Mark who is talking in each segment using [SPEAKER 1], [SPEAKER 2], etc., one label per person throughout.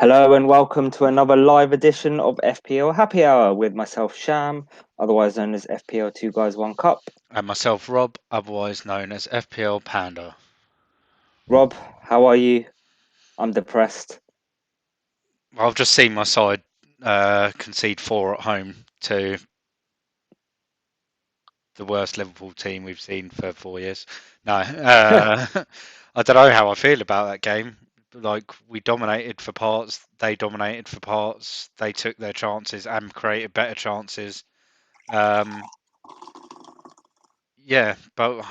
[SPEAKER 1] Hello and welcome to another live edition of FPL Happy Hour with myself, Sham, otherwise known as FPL Two Guys One Cup.
[SPEAKER 2] And myself, Rob, otherwise known as FPL Panda.
[SPEAKER 1] Rob, how are you? I'm depressed.
[SPEAKER 2] I've just seen my side concede four at home to the worst Liverpool team we've seen for 4 years. No, I don't know how I feel about that game. Like, we dominated for parts, they dominated for parts, they took their chances and created better chances. Um, yeah, but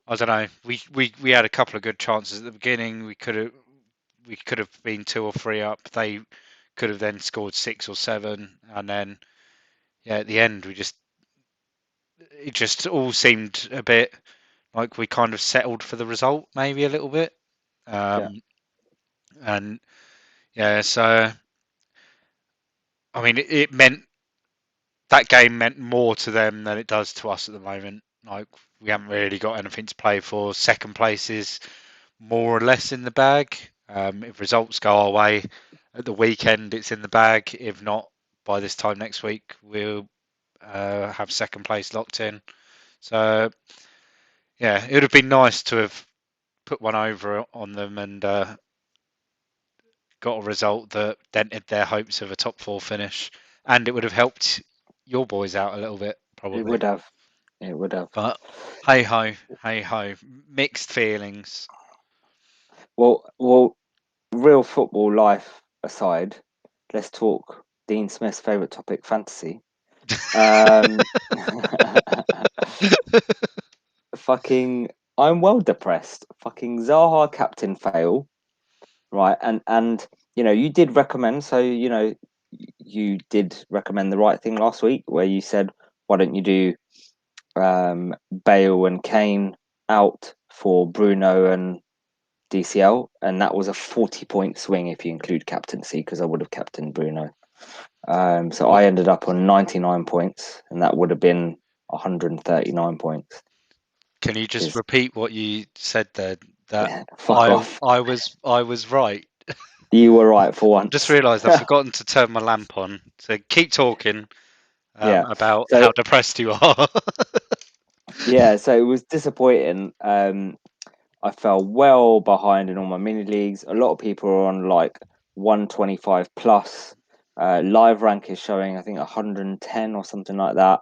[SPEAKER 2] I don't know. We had a couple of good chances at the beginning. We could have been two or three up. They could have then scored six or seven, and then yeah, at the end it just all seemed a bit like we kind of settled for the result, maybe a little bit.
[SPEAKER 1] Yeah,
[SPEAKER 2] Um, and yeah, so I mean, it meant that game meant more to them than it does to us at the moment. Like, we haven't really got anything to play for. Second place is more or less in the bag. If results go our way at the weekend, it's in the bag. If not, by this time next week, we'll have second place locked in. So yeah, it would have been nice to have put one over on them and got a result that dented their hopes of a top four finish, and it would have helped your boys out a little bit
[SPEAKER 1] it
[SPEAKER 2] probably.
[SPEAKER 1] would have. It would have.
[SPEAKER 2] But hey ho, hey ho, mixed feelings.
[SPEAKER 1] Well, real football life aside, let's talk Dean Smith's favourite topic, fantasy. Um, fucking, I'm well depressed. Fucking Zaha captain fail. Right, and you did recommend, so you did recommend the right thing last week where you said, why don't you do Bale and Kane out for Bruno and DCL, and that was a 40-point swing if you include captaincy, because I would have captained Bruno. So I ended up on 99 points, and that would have been 139 points.
[SPEAKER 2] Can you just
[SPEAKER 1] Is
[SPEAKER 2] repeat what you said there? That
[SPEAKER 1] fuck
[SPEAKER 2] I
[SPEAKER 1] off.
[SPEAKER 2] I was right.
[SPEAKER 1] You were right for
[SPEAKER 2] Just
[SPEAKER 1] once.
[SPEAKER 2] realised I've forgotten to turn my lamp on. So keep talking
[SPEAKER 1] Yeah.
[SPEAKER 2] about
[SPEAKER 1] So
[SPEAKER 2] how depressed you are.
[SPEAKER 1] yeah, so it was disappointing. I fell well behind in all my mini leagues. A lot of people are on like 125 plus. Live rank is showing, I think, 110 or something like that.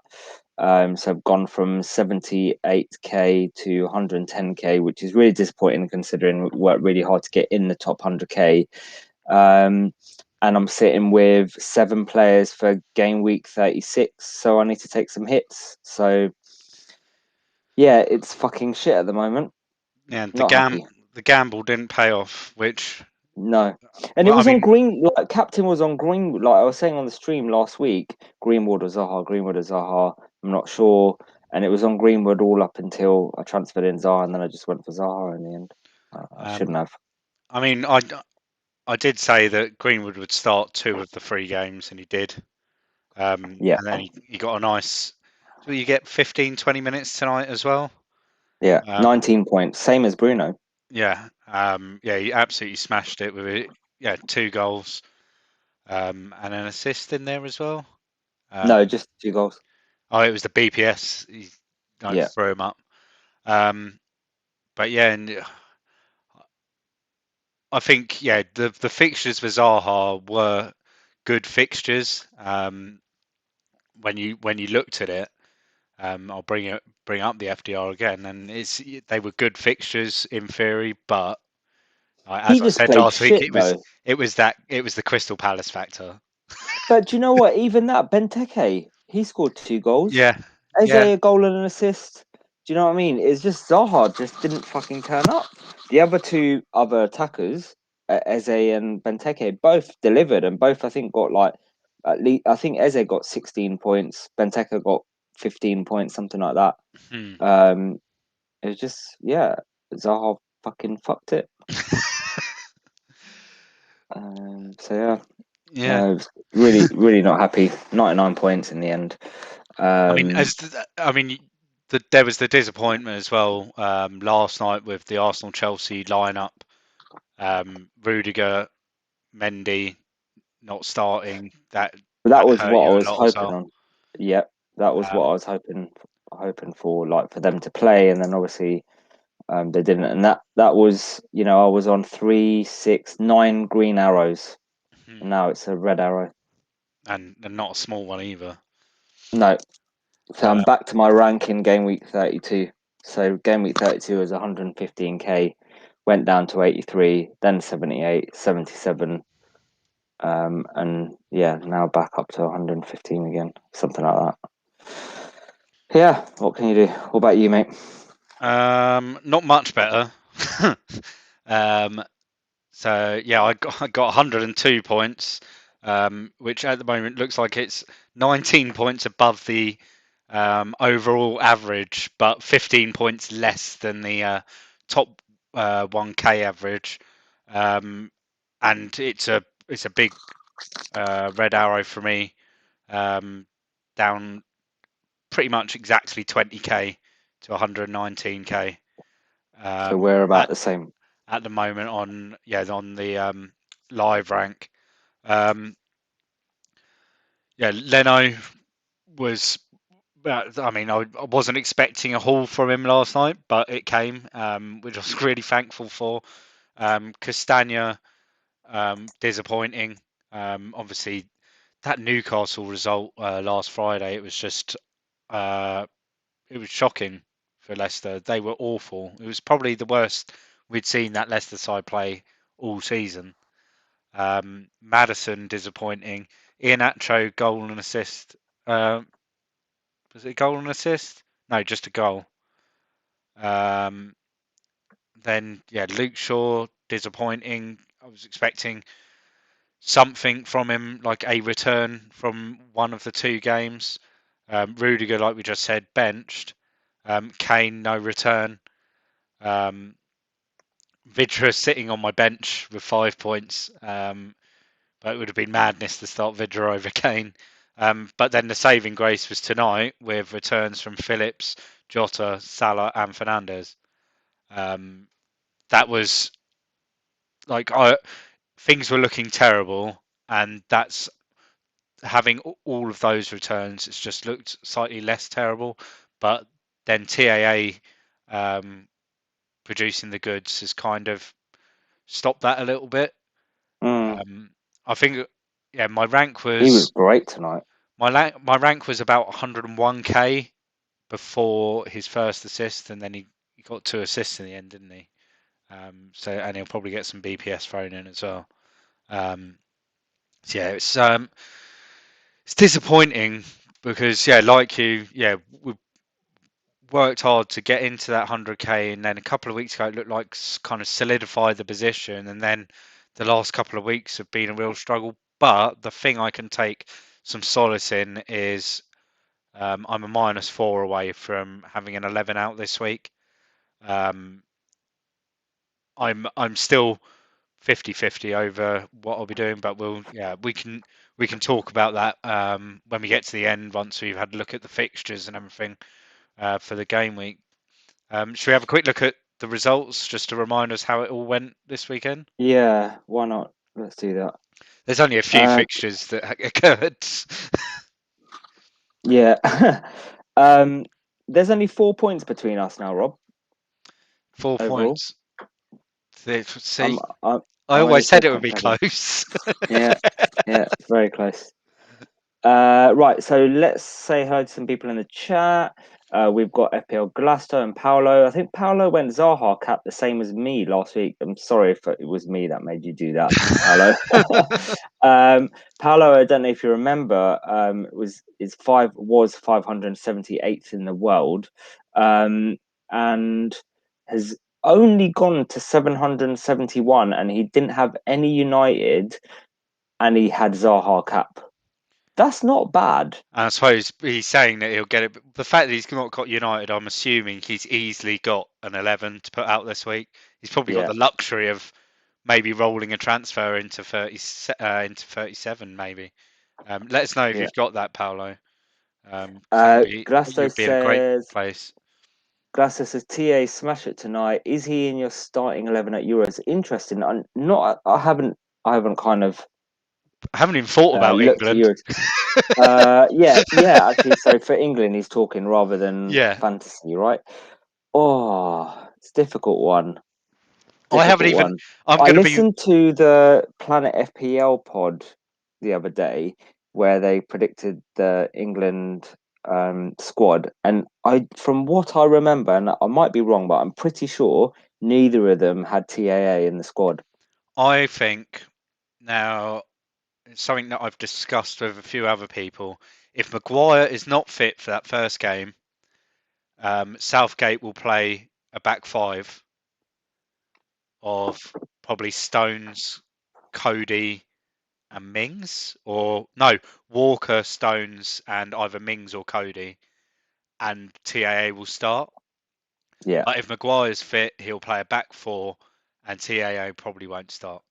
[SPEAKER 1] So I've gone from 78k to 110k, which is really disappointing considering we worked really hard to get in the top 100k. Um, and I'm sitting with 7 players for game week 36, so I need to take some hits. So yeah, it's fucking shit at the moment.
[SPEAKER 2] Yeah,
[SPEAKER 1] Not happy.
[SPEAKER 2] the gamble didn't pay off, which
[SPEAKER 1] No. And it
[SPEAKER 2] well, I
[SPEAKER 1] was on
[SPEAKER 2] mean,
[SPEAKER 1] green, like captain was on green, like I was saying on the stream last week, Greenwood or Zaha, Greenwood or Zaha, I'm not sure. And it was on Greenwood all up until I transferred in Zaha, and then I just went for Zaha in the end. I
[SPEAKER 2] um,
[SPEAKER 1] shouldn't have.
[SPEAKER 2] I mean, I did say that Greenwood would start two of the three games, and he did.
[SPEAKER 1] Yeah,
[SPEAKER 2] And then he got a nice. Do you get 15, 20 minutes tonight as well?
[SPEAKER 1] yeah.
[SPEAKER 2] Um,
[SPEAKER 1] 19 points, same as Bruno.
[SPEAKER 2] yeah, yeah, he absolutely smashed it with it. Yeah, two goals, and an assist in there as well.
[SPEAKER 1] No,
[SPEAKER 2] Um,
[SPEAKER 1] just 2 goals.
[SPEAKER 2] oh, it was the BPS. He like
[SPEAKER 1] Yeah.
[SPEAKER 2] threw him up. Um, but yeah, and I think the fixtures for Zaha were good fixtures. When you looked at it, I'll bring up the FDR again, and they were good fixtures in theory, but
[SPEAKER 1] He
[SPEAKER 2] as I
[SPEAKER 1] just
[SPEAKER 2] said
[SPEAKER 1] played
[SPEAKER 2] last week,
[SPEAKER 1] shit though.
[SPEAKER 2] it was the Crystal Palace factor.
[SPEAKER 1] But do you know what? Even that, Benteke, he scored 2 goals.
[SPEAKER 2] Yeah,
[SPEAKER 1] Eze
[SPEAKER 2] yeah,
[SPEAKER 1] a goal and an assist. Do you know what I mean? It's just Zaha just didn't fucking turn up. The other two other attackers, Eze and Benteke, both delivered and both I think got like at least I think Eze got 16 points, Benteke got 15 points, something like that.
[SPEAKER 2] hmm.
[SPEAKER 1] Um, it was just yeah, Zaha fucking fucked it. So yeah,
[SPEAKER 2] Yeah.
[SPEAKER 1] no, I was really not happy. 99 points in the end.
[SPEAKER 2] I mean,
[SPEAKER 1] Um,
[SPEAKER 2] there was the disappointment as well last night with the Arsenal Chelsea lineup. Rudiger Mendy not starting, that
[SPEAKER 1] But that
[SPEAKER 2] that
[SPEAKER 1] was
[SPEAKER 2] hurt
[SPEAKER 1] what I
[SPEAKER 2] you a
[SPEAKER 1] was
[SPEAKER 2] lot as
[SPEAKER 1] hoping
[SPEAKER 2] well.
[SPEAKER 1] on. Yep, that was what
[SPEAKER 2] Um,
[SPEAKER 1] I was hoping for, like for them to play, and then obviously they didn't, and that was, I was on 3, 6, 9 green arrows, and now it's a red arrow.
[SPEAKER 2] and not a small one either.
[SPEAKER 1] No, so I'm
[SPEAKER 2] Uh,
[SPEAKER 1] back to my rank in game week 32. So game week 32 was 115k, went down to 83, then 78, 77, and yeah, now back up to 115 again, something like that. Yeah, what can you do? What about you, mate?
[SPEAKER 2] not much better. um, So yeah, I got 102 points, which at the moment looks like it's 19 points above the overall average, but 15 points less than the top 1K average. Um, and it's a big red arrow for me, um, down pretty much exactly 20k to 119k.
[SPEAKER 1] So we're about
[SPEAKER 2] At
[SPEAKER 1] the same.
[SPEAKER 2] at the moment on the live rank. Um, yeah, Leno was. I mean, I wasn't expecting a haul from him last night, but it came, which I was really thankful for. Castagna, disappointing. Obviously, that Newcastle result last Friday, uh, it was shocking for Leicester. They were awful. It was probably the worst we'd seen that Leicester side play all season. Madison disappointing. Iheanacho goal and assist. Um, was it a goal and assist? No, just a goal. Um, then yeah, Luke Shaw disappointing. I was expecting something from him, like a return from one of the two games. Rudiger, like we just said, benched. Kane, no return. Um, Vidra sitting on my bench with 5 points. But it would have been madness to start Vidra over Kane. But then the saving grace was tonight with returns from Phillips, Jota, Salah, and Fernandes. Um, that was like things were looking terrible, and that's having all of those returns. It's just looked slightly less terrible, but then TAA producing the goods has kind of stopped that a little bit.
[SPEAKER 1] Mm,
[SPEAKER 2] Um, I think, yeah, my rank
[SPEAKER 1] he was
[SPEAKER 2] was
[SPEAKER 1] great tonight.
[SPEAKER 2] my rank was about 101k before his first assist, and then he got two assists in the end, didn't he? So and he'll probably get some BPS thrown in as well. Um, so yeah, it's disappointing because yeah, like you, yeah, we worked hard to get into that 100k, and then a couple of weeks ago it looked like kind of solidified the position, and then the last couple of weeks have been a real struggle. But the thing I can take some solace in is I'm a -4 away from having an 11 out this week. Um, I'm still 50-50 over what I'll be doing, but we can talk about that when we get to the end once we've had a look at the fixtures and everything for the game week. Should we have a quick look at the results just to remind us how it all went this weekend?
[SPEAKER 1] Yeah, why not? Let's do that.
[SPEAKER 2] There's only a few
[SPEAKER 1] Uh,
[SPEAKER 2] fixtures that occurred.
[SPEAKER 1] yeah. um, there's only 4 points between us now, Rob.
[SPEAKER 2] 4
[SPEAKER 1] Overall,
[SPEAKER 2] points.
[SPEAKER 1] I'm
[SPEAKER 2] See,
[SPEAKER 1] I'm
[SPEAKER 2] I
[SPEAKER 1] I'm only
[SPEAKER 2] always said
[SPEAKER 1] four
[SPEAKER 2] it would
[SPEAKER 1] points
[SPEAKER 2] be
[SPEAKER 1] ahead of you.
[SPEAKER 2] close.
[SPEAKER 1] Yeah, yeah, it's very close. Right, so let's say hello to some people in the chat. We've got FPL Glasto and Paolo. I think Paolo went Zaha cap the same as me last week. I'm sorry if it was me that made you do that, Paolo. Paolo, I don't know if you remember, was 578th in the world, and has only gone to 771, and he didn't have any United, and he had Zaha cap. That's not bad.
[SPEAKER 2] I suppose he's saying that he'll get it. But the fact that he's not got United, I'm assuming he's easily got an 11 to put out this week. He's probably got
[SPEAKER 1] Yeah,
[SPEAKER 2] the luxury of maybe rolling a transfer into 37, maybe. Let us know if
[SPEAKER 1] yeah.
[SPEAKER 2] you've got that, Paolo, because that'll be
[SPEAKER 1] Glasto
[SPEAKER 2] you'll be in a great
[SPEAKER 1] says
[SPEAKER 2] place.
[SPEAKER 1] Glasto says TA smash it tonight. Is he in your starting 11 at Euros? Interesting. I'm not. I haven't. I haven't kind of
[SPEAKER 2] I haven't even thought about
[SPEAKER 1] looked at
[SPEAKER 2] England.
[SPEAKER 1] Euros. Yeah. Actually, so for England, he's talking rather than
[SPEAKER 2] Yeah,
[SPEAKER 1] fantasy, right? Oh, it's a difficult one.
[SPEAKER 2] I haven't
[SPEAKER 1] Difficult
[SPEAKER 2] even.
[SPEAKER 1] one.
[SPEAKER 2] I'm
[SPEAKER 1] I
[SPEAKER 2] going to be.
[SPEAKER 1] listened to the Planet FPL pod the other day where they predicted the England squad, and from what I remember, and I might be wrong, but I'm pretty sure neither of them had TAA in the squad.
[SPEAKER 2] I think now it's something that I've discussed with a few other people. If Maguire is not fit for that first game, Southgate will play a back five of probably Stones, Cody, and Mings, or no, Walker, Stones, and either Mings or Cody, and TAA will start.
[SPEAKER 1] Yeah,
[SPEAKER 2] But if Maguire's fit, he'll play a back four, and TAA probably won't start.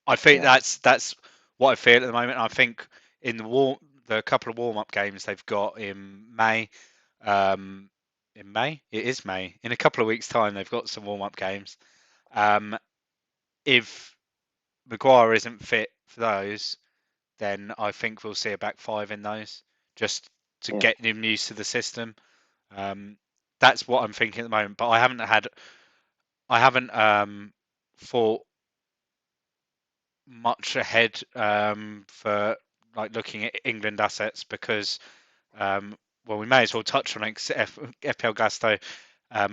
[SPEAKER 2] I think
[SPEAKER 1] yeah,
[SPEAKER 2] that's what I feel at the moment. I think in the couple of warm up games they've got um, in May, it is May. In a couple of weeks' time, they've got some warm up games. Um, if Maguire isn't fit for those, then I think we'll see a back five in those, just to
[SPEAKER 1] yeah,
[SPEAKER 2] get him used to the system. Um, that's what I'm thinking at the moment. But I haven't thought much ahead for like looking at England assets because well, we may as well touch on it. 'Cause FPL Gasto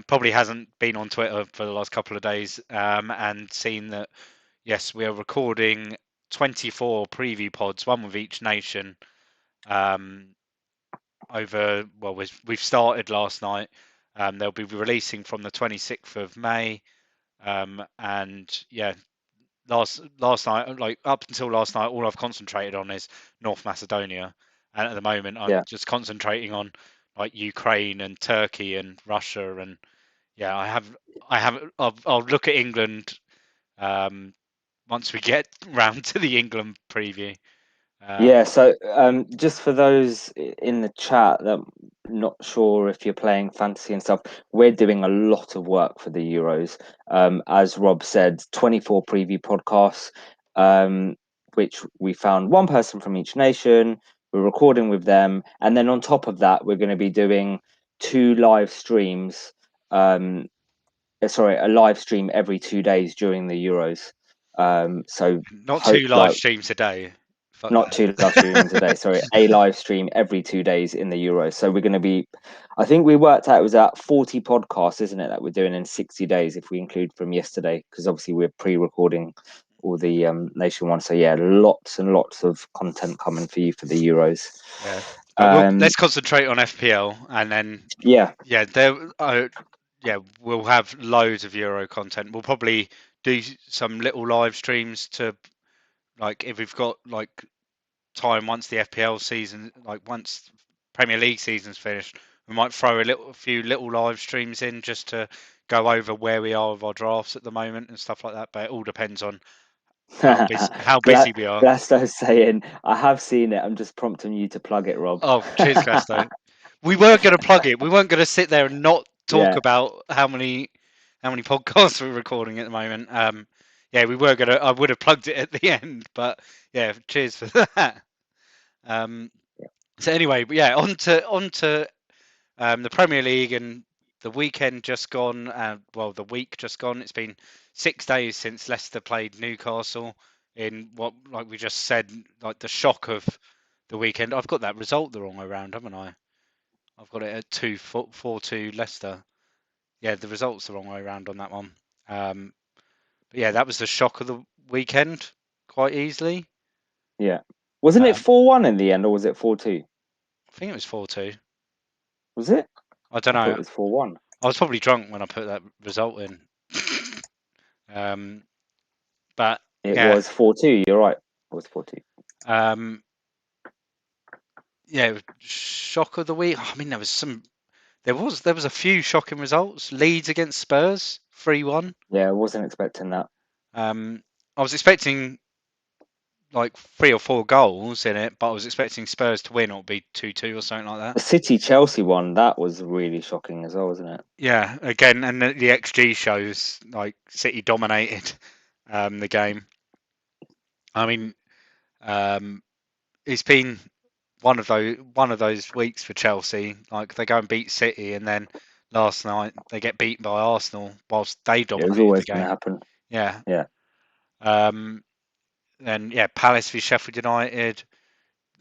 [SPEAKER 2] probably hasn't been on Twitter for the last couple of days and seen that yes, we are recording 24 preview pods, one with each nation. Um, well, we've started last night. They'll be releasing from the 26th of May, and yeah, last night, like up until last night, all I've concentrated on is North Macedonia, and at the moment I'm
[SPEAKER 1] yeah.
[SPEAKER 2] just concentrating on like Ukraine and Turkey and Russia, and yeah, I'll look at England um, once we get round to the England preview.
[SPEAKER 1] Yeah,
[SPEAKER 2] Um,
[SPEAKER 1] so just for those in the chat that not sure if you're playing fantasy and stuff, we're doing a lot of work for the Euros. As Rob said, 24 preview podcasts, which we found one person from each nation. We're recording with them, and then on top of that, we're going to be doing two live streams. Um, sorry, a live stream every 2 days during the Euros. So
[SPEAKER 2] Not
[SPEAKER 1] hope
[SPEAKER 2] two live
[SPEAKER 1] like
[SPEAKER 2] streams a day. Fuck
[SPEAKER 1] not two live streams a day, sorry, a live stream every 2 days in the Euros. So we're going to be, I think we worked out it was at 40 podcasts, isn't it, that we're doing in 60 days if we include from yesterday, because obviously we're pre-recording all the nation one. So yeah, lots and lots of content coming for you for the Euros.
[SPEAKER 2] Yeah, but
[SPEAKER 1] Um,
[SPEAKER 2] let's concentrate on FPL, and then
[SPEAKER 1] yeah,
[SPEAKER 2] yeah, yeah, we'll have loads of Euro content. We'll probably do some little live streams to like if we've got like time once the FPL season, like once Premier League season's finished, we might throw a few little live streams in just to go over where we are with our drafts at the moment and stuff like that. But it all depends on how busy we are.
[SPEAKER 1] Glasto's saying, I have seen it. I'm just prompting you to plug it, Rob.
[SPEAKER 2] Oh, cheers, Gasto. We weren't going to plug it. We weren't going to sit there and not talk
[SPEAKER 1] Yeah.
[SPEAKER 2] about how many podcasts we're recording at the moment. Yeah, we were gonna. I would have plugged it at the end, but yeah, cheers for that. Um, so anyway, but yeah, on to the Premier League and the weekend just gone. Well, the week just gone. It's been 6 days since Leicester played Newcastle in what, like we just said, like the shock of the weekend. I've got that result the wrong way around, haven't I? I've got it at 4-2 Leicester. Yeah, the result's the wrong way around on that one. Um, but yeah, that was the shock of the weekend, quite easily.
[SPEAKER 1] Yeah. Wasn't it
[SPEAKER 2] Um,
[SPEAKER 1] 4-1 in the end, or was it 4-2?
[SPEAKER 2] I think it was 4-2.
[SPEAKER 1] Was it?
[SPEAKER 2] I don't
[SPEAKER 1] I thought
[SPEAKER 2] know.
[SPEAKER 1] it was 4-1.
[SPEAKER 2] I was probably drunk when I put that result in. um, but
[SPEAKER 1] It
[SPEAKER 2] yeah,
[SPEAKER 1] was 4-2. You're right. It was 4-2.
[SPEAKER 2] um, yeah, shock of the week. I mean, there was a few shocking results. Leeds against Spurs, 3-1.
[SPEAKER 1] Yeah, I wasn't expecting that.
[SPEAKER 2] I was expecting like 3 or 4 goals in it, but I was expecting Spurs to win or be 2-2 or something like that.
[SPEAKER 1] The City Chelsea one, that was really shocking as well, wasn't it?
[SPEAKER 2] Yeah, again, and the XG shows like City dominated the game. I mean, um, it's been one of those weeks for Chelsea. Like they go and beat City, and then last night they get beaten by Arsenal whilst they
[SPEAKER 1] It was
[SPEAKER 2] dominated the
[SPEAKER 1] always going to
[SPEAKER 2] game.
[SPEAKER 1] happen.
[SPEAKER 2] Yeah.
[SPEAKER 1] Yeah.
[SPEAKER 2] Um, then yeah, Palace v Sheffield United.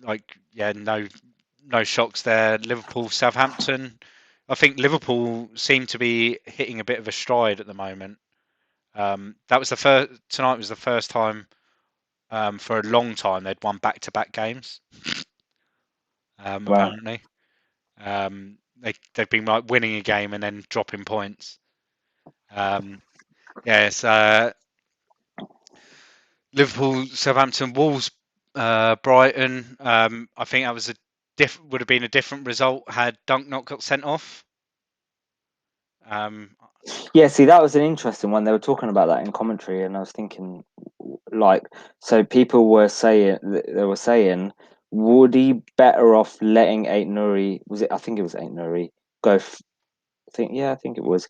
[SPEAKER 2] Like yeah, no shocks there. Liverpool, Southampton. I think Liverpool seem to be hitting a bit of a stride at the moment. That was the first tonight was the first time for a long time they'd won back-to-back games.
[SPEAKER 1] Wow.
[SPEAKER 2] Apparently, they've been like winning a game and then dropping points. Yes, Liverpool, Southampton, Wolves, Brighton. I think that was would have been a different result had Dunk not got sent off. Um,
[SPEAKER 1] Yeah, see, that was an interesting one. They were talking about that in commentary, and I was thinking, like, so people were saying, they were saying, would he better off letting Eight Nuri, was it, I think it was Eight Nuri, go, I think it was,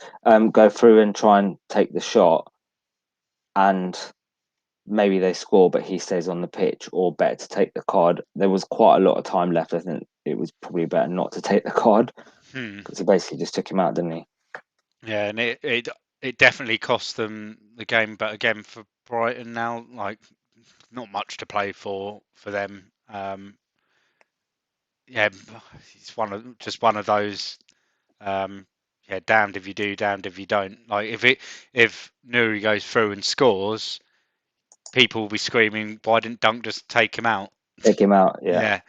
[SPEAKER 1] go through and try and take the shot, and maybe they score, but he stays on the pitch, or better to take the card. There was quite a lot of time left. I think it was probably better not to take the card
[SPEAKER 2] hmm.
[SPEAKER 1] because he basically just took him out, didn't he?
[SPEAKER 2] Yeah, and it definitely cost them the game. But again, for Brighton now, like not much to play for them. Yeah, it's one of those. Um, yeah, damned if you do, damned if you don't. Like if Nuri goes through and scores, people will be screaming, "Why didn't Dunk just take him out?"
[SPEAKER 1] Take him out, yeah.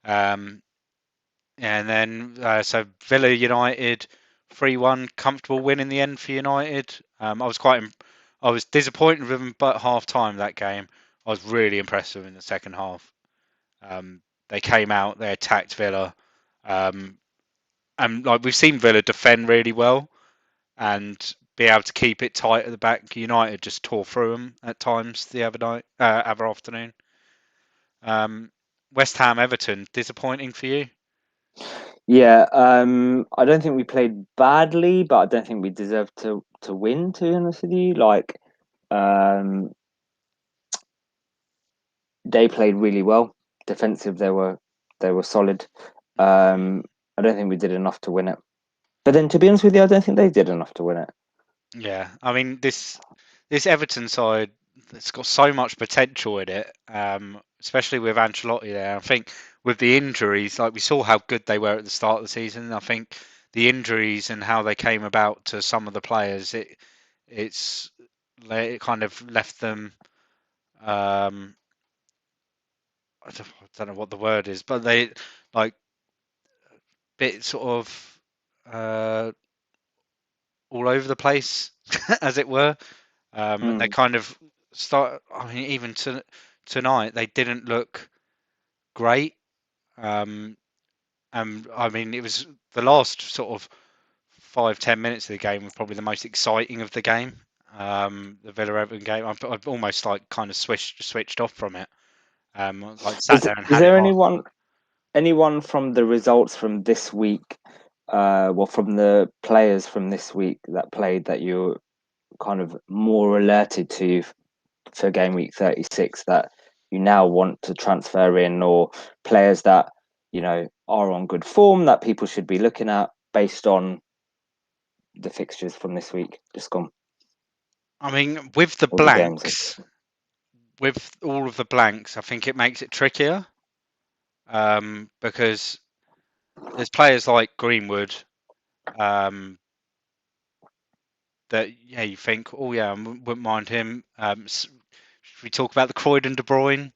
[SPEAKER 2] Yeah. Um, and then so Villa United 3-1 comfortable win in the end for United. I was disappointed with them, but half time that game I was really impressed with them in the second half. They came out, they attacked Villa, um, and like we've seen Villa defend really well and be able to keep it tight at the back. United just tore through them at times the other night, other afternoon. Um, West Ham Everton disappointing for you?
[SPEAKER 1] Yeah, I don't think we played badly, but I don't think we deserved to win, to be honest with you. Like, um, they played really well. Defensive, they were solid. Um, I don't think we did enough to win it. But then, to be honest with you, I don't think they did enough to win it.
[SPEAKER 2] Yeah, I mean this Everton side, it's got so much potential in it, especially with Ancelotti there. I think with the injuries, like we saw how good they were at the start of the season. I think the injuries and how they came about to some of the players, it's it kind of left them. Um, I don't know what the word is, but they like bit sort of uh, all over the place, as it were. And they
[SPEAKER 1] Mm.
[SPEAKER 2] kind of start. I mean, even tonight, they didn't look great. Um, and I mean, it was the last sort of 5-10 minutes of the game were probably the most exciting of the game. The Villa Everton game. I've almost like kind of switched off from it. Like sat
[SPEAKER 1] Is
[SPEAKER 2] there and
[SPEAKER 1] is
[SPEAKER 2] had it
[SPEAKER 1] there
[SPEAKER 2] on.
[SPEAKER 1] anyone from the results from this week, well, from the players from this week that played that you're kind of more alerted to for game week 36 that you now want to transfer in, or players that are on good form that people should be looking at based on the fixtures from this week just gone,
[SPEAKER 2] I mean, with the
[SPEAKER 1] or the games?
[SPEAKER 2] blanks, with all of the blanks, I think it makes it trickier. Because there's players like Greenwood, um, that yeah you think, oh yeah, I wouldn't mind him. Should we talk about the Croydon De Bruyne?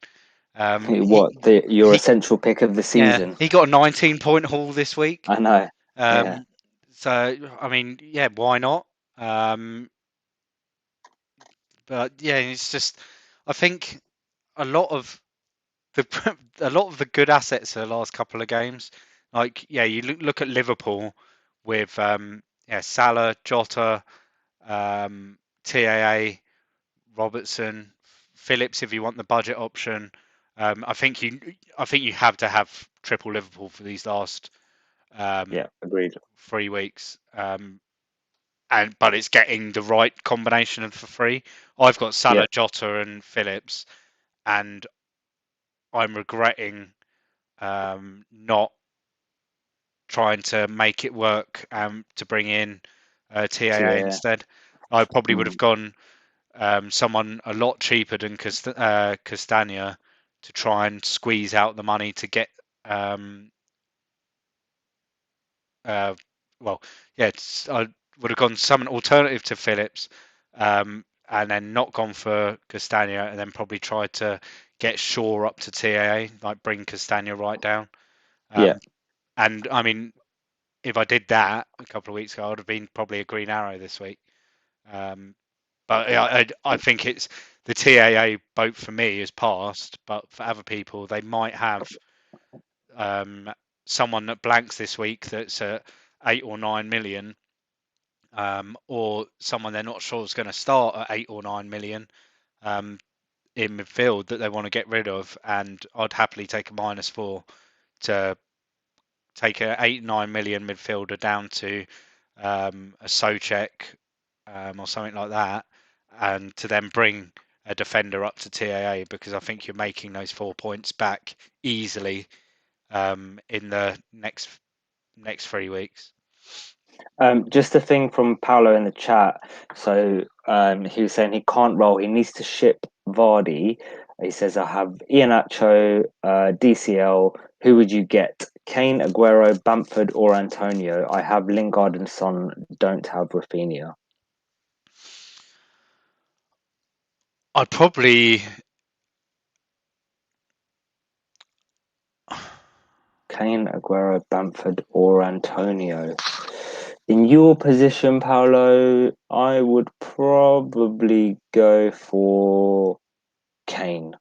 [SPEAKER 1] What, your
[SPEAKER 2] He
[SPEAKER 1] essential pick of the
[SPEAKER 2] yeah,
[SPEAKER 1] season?
[SPEAKER 2] he got a 19-point haul this week.
[SPEAKER 1] I know. Yeah.
[SPEAKER 2] Um, so I mean, yeah, why not? Um, but yeah, it's just I think a lot of a lot of the good assets of the last couple of games, like yeah, you look at Liverpool with yeah Salah, Jota, TAA, Robertson, Phillips if you want the budget option. I think you have to have triple Liverpool for these last
[SPEAKER 1] Yeah,
[SPEAKER 2] um,
[SPEAKER 1] agreed.
[SPEAKER 2] 3 weeks. But it's getting the right combination for free. I've got
[SPEAKER 1] Yeah.
[SPEAKER 2] Salah, Jota, and Phillips, and I'm regretting not trying to make it work to bring in TAA
[SPEAKER 1] TAA.
[SPEAKER 2] instead. I probably would have
[SPEAKER 1] Mm.
[SPEAKER 2] gone someone a lot cheaper than Castagna to try and squeeze out the money to get uh, well, yeah, I would have gone some alternative to Phillips, and then not gone for Castagna, and then probably tried to get Shaw up to TAA, like bring Castagna right down.
[SPEAKER 1] Yeah.
[SPEAKER 2] Um, and I mean, if I did that a couple of weeks ago, I would have been probably a green arrow this week. Um, but yeah, I think it's the TAA boat for me is passed, but for other people, they might have um, someone that blanks this week that's at 8 or 9 million, or someone they're not sure is going to start at 8 or 9 million in midfield that they want to get rid of, and I'd happily take a -4 to take a 8 9 million midfielder down to a Socek or something like that, and to then bring a defender up to TAA, because I think you're making those 4 points back easily in the next 3 weeks.
[SPEAKER 1] Just a thing from Paolo in the chat. So he was saying he can't roll. He needs to ship Vardy. He says, I have Iheanacho, DCL. Who would you get? Kane, Aguero, Bamford, or Antonio? I have Lingard and Son. Don't have Rafinha.
[SPEAKER 2] I'd probably
[SPEAKER 1] Kane, Aguero, Bamford, or Antonio. In your position, Paolo, I would probably go for Kane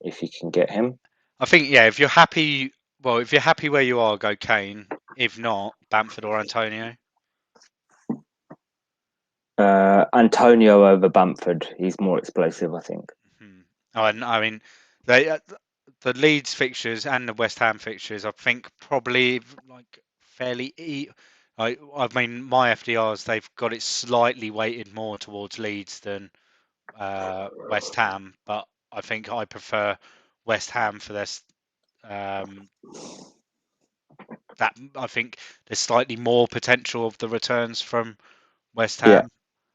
[SPEAKER 1] if you can get him.
[SPEAKER 2] I think, yeah, if you're happy, well, if you're happy where you are, go Kane. If not, Bamford or Antonio.
[SPEAKER 1] Antonio over Bamford. He's more explosive, I think.
[SPEAKER 2] Hmm. Oh, and I mean, they the Leeds fixtures and the West Ham fixtures, I think probably like fairly. I mean, my FDRs, they've got it slightly weighted more towards Leeds than West Ham, but I think I prefer West Ham for this. Um, that I think there's slightly more potential of the returns from West
[SPEAKER 1] Yeah,
[SPEAKER 2] Ham,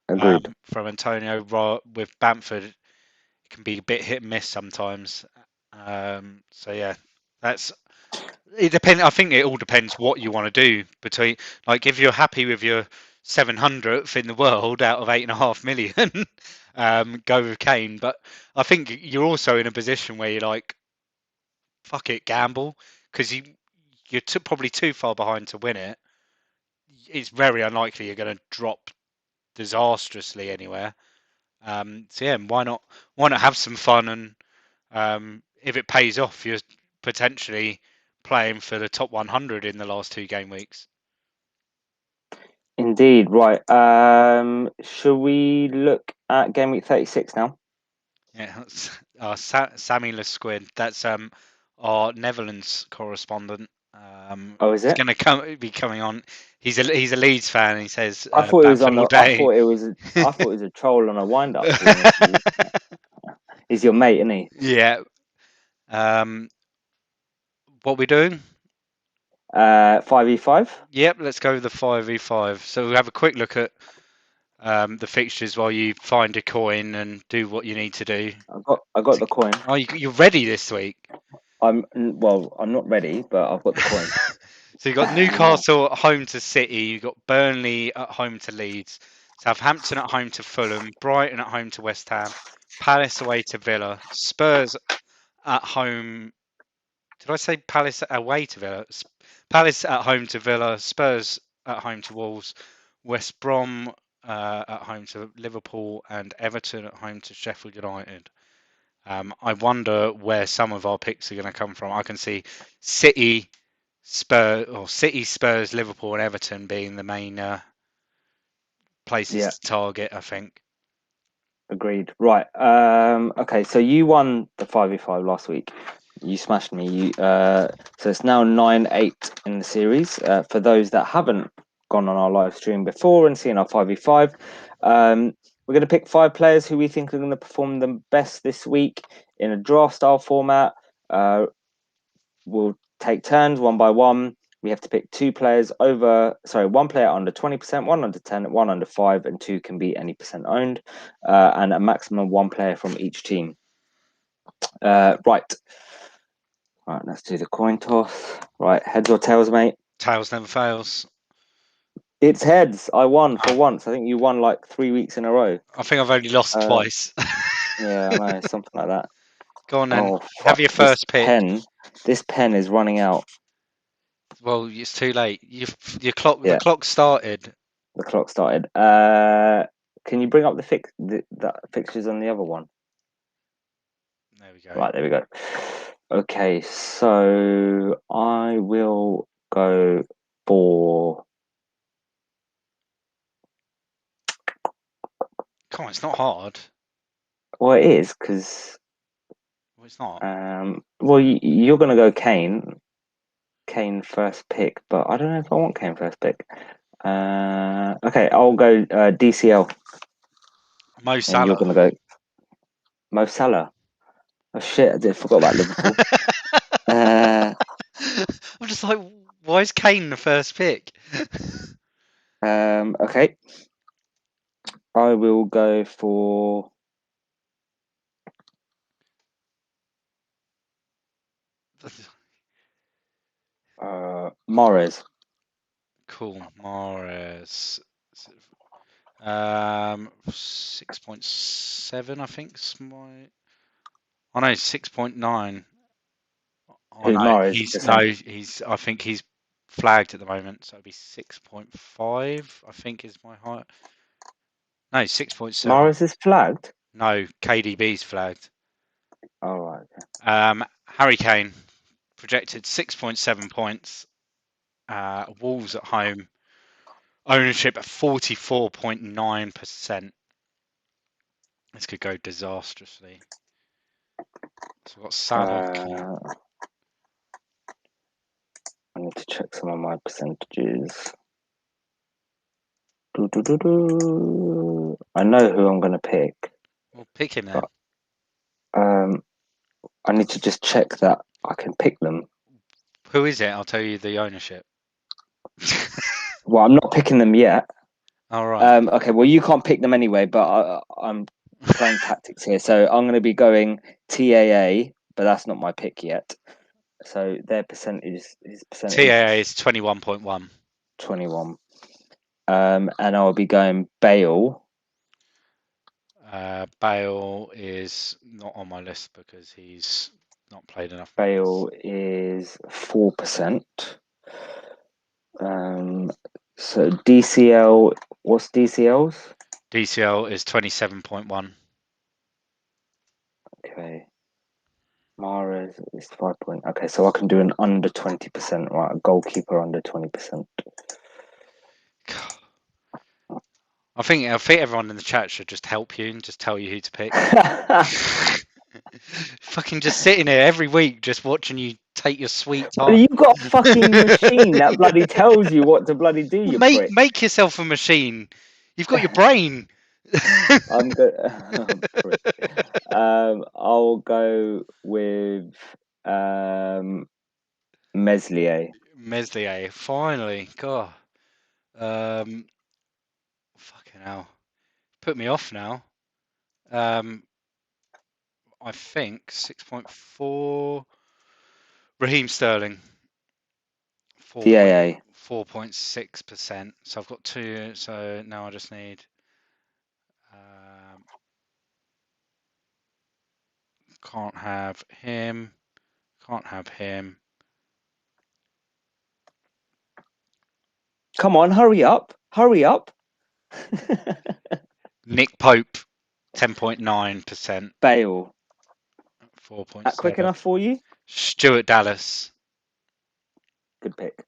[SPEAKER 1] agreed.
[SPEAKER 2] from Antonio. With Bamford, it can be a bit hit and miss sometimes. So yeah, that's it. Depends. I think it all depends what you want to do between. Like, if you're happy with your 700th in the world out of 8.5 million, go with Kane. But I think you're also in a position where you're like, fuck it, gamble, because you're probably too far behind to win it. It's very unlikely you're going to drop disastrously anywhere. So yeah, why not have some fun, and if it pays off, you're potentially playing for the top 100 in the last 2 game weeks.
[SPEAKER 1] Indeed. Right. Shall we look at game week 36 now?
[SPEAKER 2] Yeah, that's, Sammy Le Squid. That's our Netherlands correspondent.
[SPEAKER 1] Oh, is
[SPEAKER 2] He's
[SPEAKER 1] it?
[SPEAKER 2] going to be coming on. He's a Leeds fan. He says
[SPEAKER 1] I thought it was
[SPEAKER 2] Bamford
[SPEAKER 1] on
[SPEAKER 2] all
[SPEAKER 1] the. I
[SPEAKER 2] day.
[SPEAKER 1] thought it was. I thought it was a troll on a wind up. To be honest with you, he's your mate, isn't he?
[SPEAKER 2] Yeah. Um, what we doing?
[SPEAKER 1] 5v5.
[SPEAKER 2] Yep, let's go with the 5v5. So we'll have a quick look at the fixtures while you find a coin and do what you need to do.
[SPEAKER 1] I got the coin.
[SPEAKER 2] Oh, you're ready this week.
[SPEAKER 1] I'm not ready, but I've got the coin.
[SPEAKER 2] So you've got Newcastle at home to City, you've got Burnley at home to Leeds, Southampton at home to Fulham, Brighton at home to West Ham, Palace away to Villa, Spurs at home. Did I say Palace away to Villa? Palace at home to Villa, Spurs at home to Wolves, West Brom at home to Liverpool, and Everton at home to Sheffield United. I wonder where some of our picks are going to come from. I can see City, Spurs, Liverpool, and Everton being the main places
[SPEAKER 1] Yeah,
[SPEAKER 2] to target, I think.
[SPEAKER 1] agreed. Right. Okay. So you won the 5v5 last week. You smashed me. So it's now 9-8 in the series. For those that haven't gone on our live stream before and seen our 5v5, we're going to pick 5 players who we think are going to perform the best this week in a draft style format. We'll take turns one by one. We have to pick one player under 20%, one under 10, one under 5, and 2 can be any percent owned, and a maximum one player from each team. Right, let's do the coin toss. Right, heads or tails, mate?
[SPEAKER 2] Tails never fails.
[SPEAKER 1] It's heads. I won for once. I think you won like 3 weeks in a row.
[SPEAKER 2] I think I've only lost twice.
[SPEAKER 1] Yeah, I know, something like that.
[SPEAKER 2] Go on then.
[SPEAKER 1] Oh,
[SPEAKER 2] Have
[SPEAKER 1] fuck.
[SPEAKER 2] your first pick.
[SPEAKER 1] This pen is running out.
[SPEAKER 2] Well, it's too late. The clock started.
[SPEAKER 1] The clock started. Can you bring up the fixtures on the other one?
[SPEAKER 2] There we go.
[SPEAKER 1] Right, there we go. Okay, so I will go for.
[SPEAKER 2] Come on, it's not hard.
[SPEAKER 1] Well, it is because.
[SPEAKER 2] Well, it's not.
[SPEAKER 1] Well, you're going to go Kane. Kane first pick, but I don't know if I want Kane first pick. Okay, I'll go DCL.
[SPEAKER 2] Mo
[SPEAKER 1] And you're
[SPEAKER 2] Salah.
[SPEAKER 1] going to go Mo Salah. Oh shit! I forgot about Liverpool.
[SPEAKER 2] I'm just like, why is Kane the first pick?
[SPEAKER 1] Okay. I will go for Mahrez.
[SPEAKER 2] Cool, Mahrez. 6.7, I think. Oh no, 6.9. Oh
[SPEAKER 1] Who
[SPEAKER 2] no,
[SPEAKER 1] Mahrez? The same.
[SPEAKER 2] I think he's flagged at the moment, so it'd be 6.5. I think is my height. No, 6.7.
[SPEAKER 1] Mahrez is flagged.
[SPEAKER 2] No, KDB's flagged.
[SPEAKER 1] All right.
[SPEAKER 2] Harry Kane projected 6.7 points. Wolves at home. Ownership at 44.9%. This could go disastrously. So we've got Salah.
[SPEAKER 1] I need to check some of my percentages. I know who I'm going to pick.
[SPEAKER 2] We'll pick him then.
[SPEAKER 1] But, I need to just check that I can pick them.
[SPEAKER 2] Who is it? I'll tell you the ownership.
[SPEAKER 1] Well, I'm not picking them yet.
[SPEAKER 2] All right.
[SPEAKER 1] Okay, well, you can't pick them anyway, but I'm playing tactics here. So I'm going to be going TAA, but that's not my pick yet. So their percentage, his percentage
[SPEAKER 2] TAA is 21.1.
[SPEAKER 1] 21. And I'll be going Bale.
[SPEAKER 2] Bale is not on my list because he's not played enough.
[SPEAKER 1] Bale is 4%. So DCL, what's DCL's?
[SPEAKER 2] DCL is 27.1.
[SPEAKER 1] Okay. Mahrez is 5 point. Okay, so I can do an under 20%, right? A goalkeeper under 20%.
[SPEAKER 2] I think everyone in the chat should just help you and just tell you who to pick. Fucking just sitting here every week, just watching you take your sweet time.
[SPEAKER 1] You've got a fucking machine that bloody tells you what to bloody do. You prick.
[SPEAKER 2] Make yourself a machine. You've got your brain.
[SPEAKER 1] I'm good. I'll go with Meslier.
[SPEAKER 2] Meslier, finally. God. Fucking hell. Put me off now. I think 6.4. Raheem Sterling.
[SPEAKER 1] TAA.
[SPEAKER 2] 4.6%. So I've got two. So now I just need. Can't have him. Can't have him.
[SPEAKER 1] Come on, hurry up. Hurry up.
[SPEAKER 2] Nick Pope, 10.9%.
[SPEAKER 1] Bale.
[SPEAKER 2] 4.7.
[SPEAKER 1] That quick enough for you?
[SPEAKER 2] Stuart Dallas.
[SPEAKER 1] Good pick.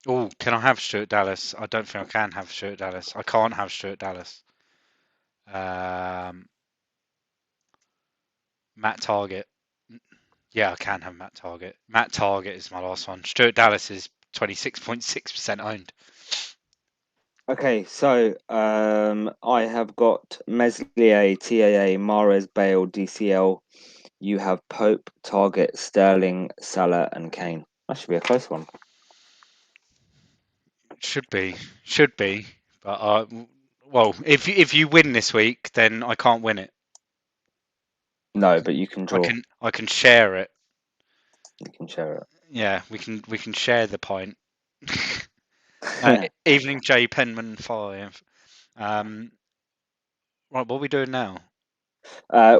[SPEAKER 2] Oh, can I have Stuart Dallas? I don't think I can have Stuart Dallas. I can't have Stuart Dallas. Matt Target. Yeah, I can have Matt Target. Matt Target is my last one. Stuart Dallas is 26.6% owned.
[SPEAKER 1] Okay, so I have got Meslier, TAA, Mahrez, Bale, DCL, You have Pope, Target, Sterling, Salah, and Kane. That should be a close one.
[SPEAKER 2] Should be. But well, if you win this week, then I can't win it.
[SPEAKER 1] No, but you can draw.
[SPEAKER 2] I can share it.
[SPEAKER 1] You can share
[SPEAKER 2] Yeah, we can share the point.
[SPEAKER 1] it.
[SPEAKER 2] Evening J Penman 5. Um, right, what are we doing now?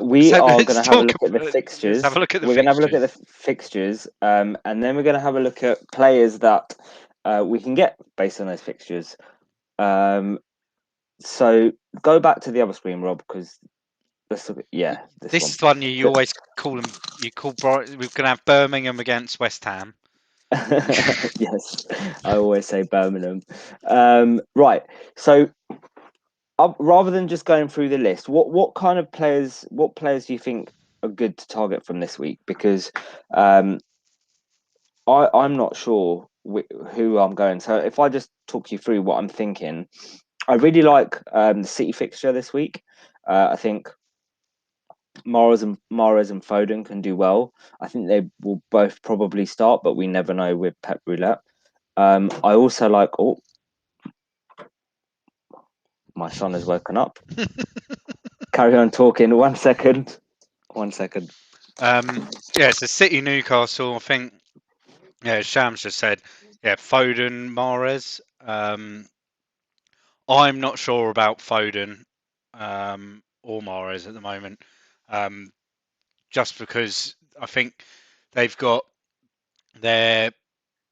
[SPEAKER 1] We are going
[SPEAKER 2] Let's
[SPEAKER 1] to have a
[SPEAKER 2] talk.
[SPEAKER 1] look at the
[SPEAKER 2] Let's have
[SPEAKER 1] fixtures.
[SPEAKER 2] a look at the
[SPEAKER 1] We're going to have a look at the
[SPEAKER 2] fixtures.
[SPEAKER 1] fixtures, and then we're going to have a look at players that we can get based on those fixtures. Um, so go back to the other screen, Rob, because let's look at, yeah, this one.
[SPEAKER 2] This one you always call them. You call We're going to have Birmingham against West Ham.
[SPEAKER 1] Yes, I always say Birmingham. Right, so rather than just going through the list, what players do you think are good to target from this week? Because um, I'm not sure who I'm going. So if I just talk you through what I'm thinking, I really like the City fixture this week. I think Mahrez and Foden can do well. I think they will both probably start, but we never know with Pep Roulette. I also like. Oh, my son has woken up. Carry on talking. 1 second. 1 second.
[SPEAKER 2] Yeah, so City Newcastle. I think. Yeah, Shams just said. Yeah, Foden, Mahrez. I'm not sure about Foden or Mahrez at the moment, um, just because I think they've got their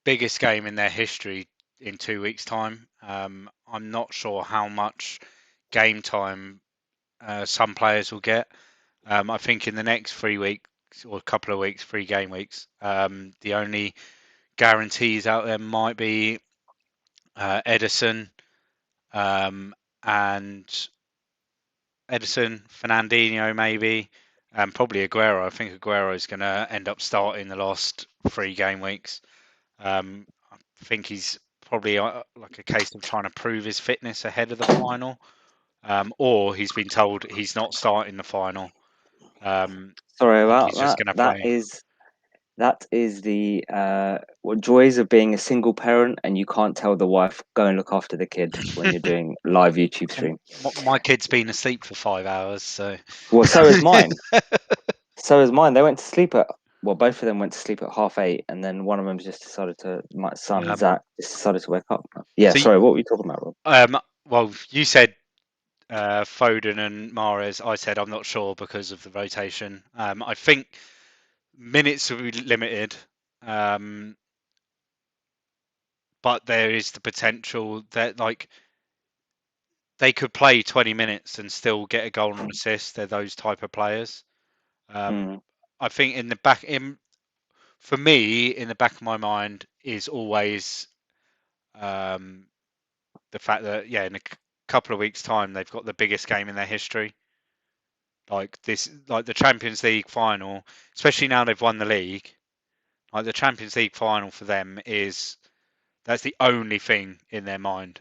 [SPEAKER 2] biggest game in their history in 2 weeks' time. I'm not sure how much game time some players will get. I think in the next 3 weeks or a couple of weeks, 3 game weeks, the only guarantees out there might be Edison um, and Fernandinho maybe, and probably Aguero. I think Aguero is going to end up starting the last 3 game weeks. I think he's probably like a case of trying to prove his fitness ahead of the final, or he's been told he's not starting the final.
[SPEAKER 1] Sorry
[SPEAKER 2] Like
[SPEAKER 1] about
[SPEAKER 2] he's just
[SPEAKER 1] that.
[SPEAKER 2] going to
[SPEAKER 1] That
[SPEAKER 2] play.
[SPEAKER 1] is that is the what joys of being a single parent, and you can't tell the wife go and look after the kid when you're doing live YouTube stream.
[SPEAKER 2] My kid's been asleep for 5 hours, so
[SPEAKER 1] Well, so is mine. So is mine. They went to sleep at both of them went to sleep at 8:30, and then one of them just decided to. My son
[SPEAKER 2] um,
[SPEAKER 1] Zach just decided to wake up. Yeah,
[SPEAKER 2] so
[SPEAKER 1] sorry. What were you talking about, Rob?
[SPEAKER 2] well, you said Foden and Mahrez. I said I'm not sure because of the rotation. I think minutes will be limited, um, but there is the potential that like they could play 20 minutes and still get a goal and assist. They're those type of players. Um,
[SPEAKER 1] Mm,
[SPEAKER 2] I think in the back, for me, in the back of my mind is always um, the fact that yeah, in a couple of weeks' time they've got the biggest game in their history. Like this, like the Champions League final, especially now they've won the league. Like the Champions League final for them is that's the only thing in their mind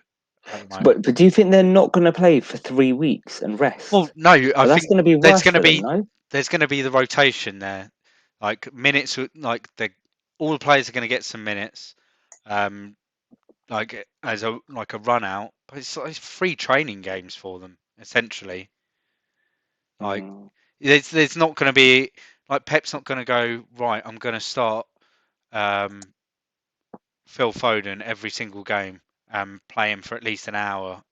[SPEAKER 2] at the moment.
[SPEAKER 1] but do you think they're not going to play for 3 weeks and
[SPEAKER 2] Well,
[SPEAKER 1] rest?
[SPEAKER 2] no, I
[SPEAKER 1] But that's
[SPEAKER 2] think
[SPEAKER 1] going to be
[SPEAKER 2] there's
[SPEAKER 1] worse
[SPEAKER 2] going to
[SPEAKER 1] for them,
[SPEAKER 2] be
[SPEAKER 1] no?
[SPEAKER 2] the rotation there, like minutes, like all the players are going to get some minutes, um, like as a like a run out, but it's free training games for them essentially. Like
[SPEAKER 1] Mm,
[SPEAKER 2] there's not going to be like Pep's not going to go right. I'm going to start um, Phil Foden every single game and play him for at least an hour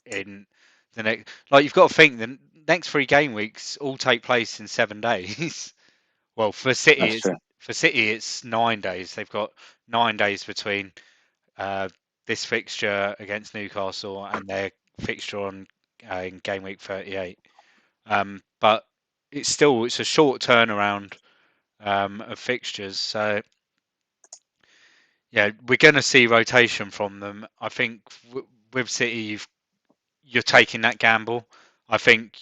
[SPEAKER 2] in the next. Like you've got to think the next 3 game weeks all take place in 7 days. Well,
[SPEAKER 1] that's true.
[SPEAKER 2] For City it's 9 days. They've got 9 days between uh, this fixture against Newcastle and their fixture on in game week 38. But it's a short turnaround of fixtures. So yeah, we're going to see rotation from them. I think with City, you're taking that gamble. I think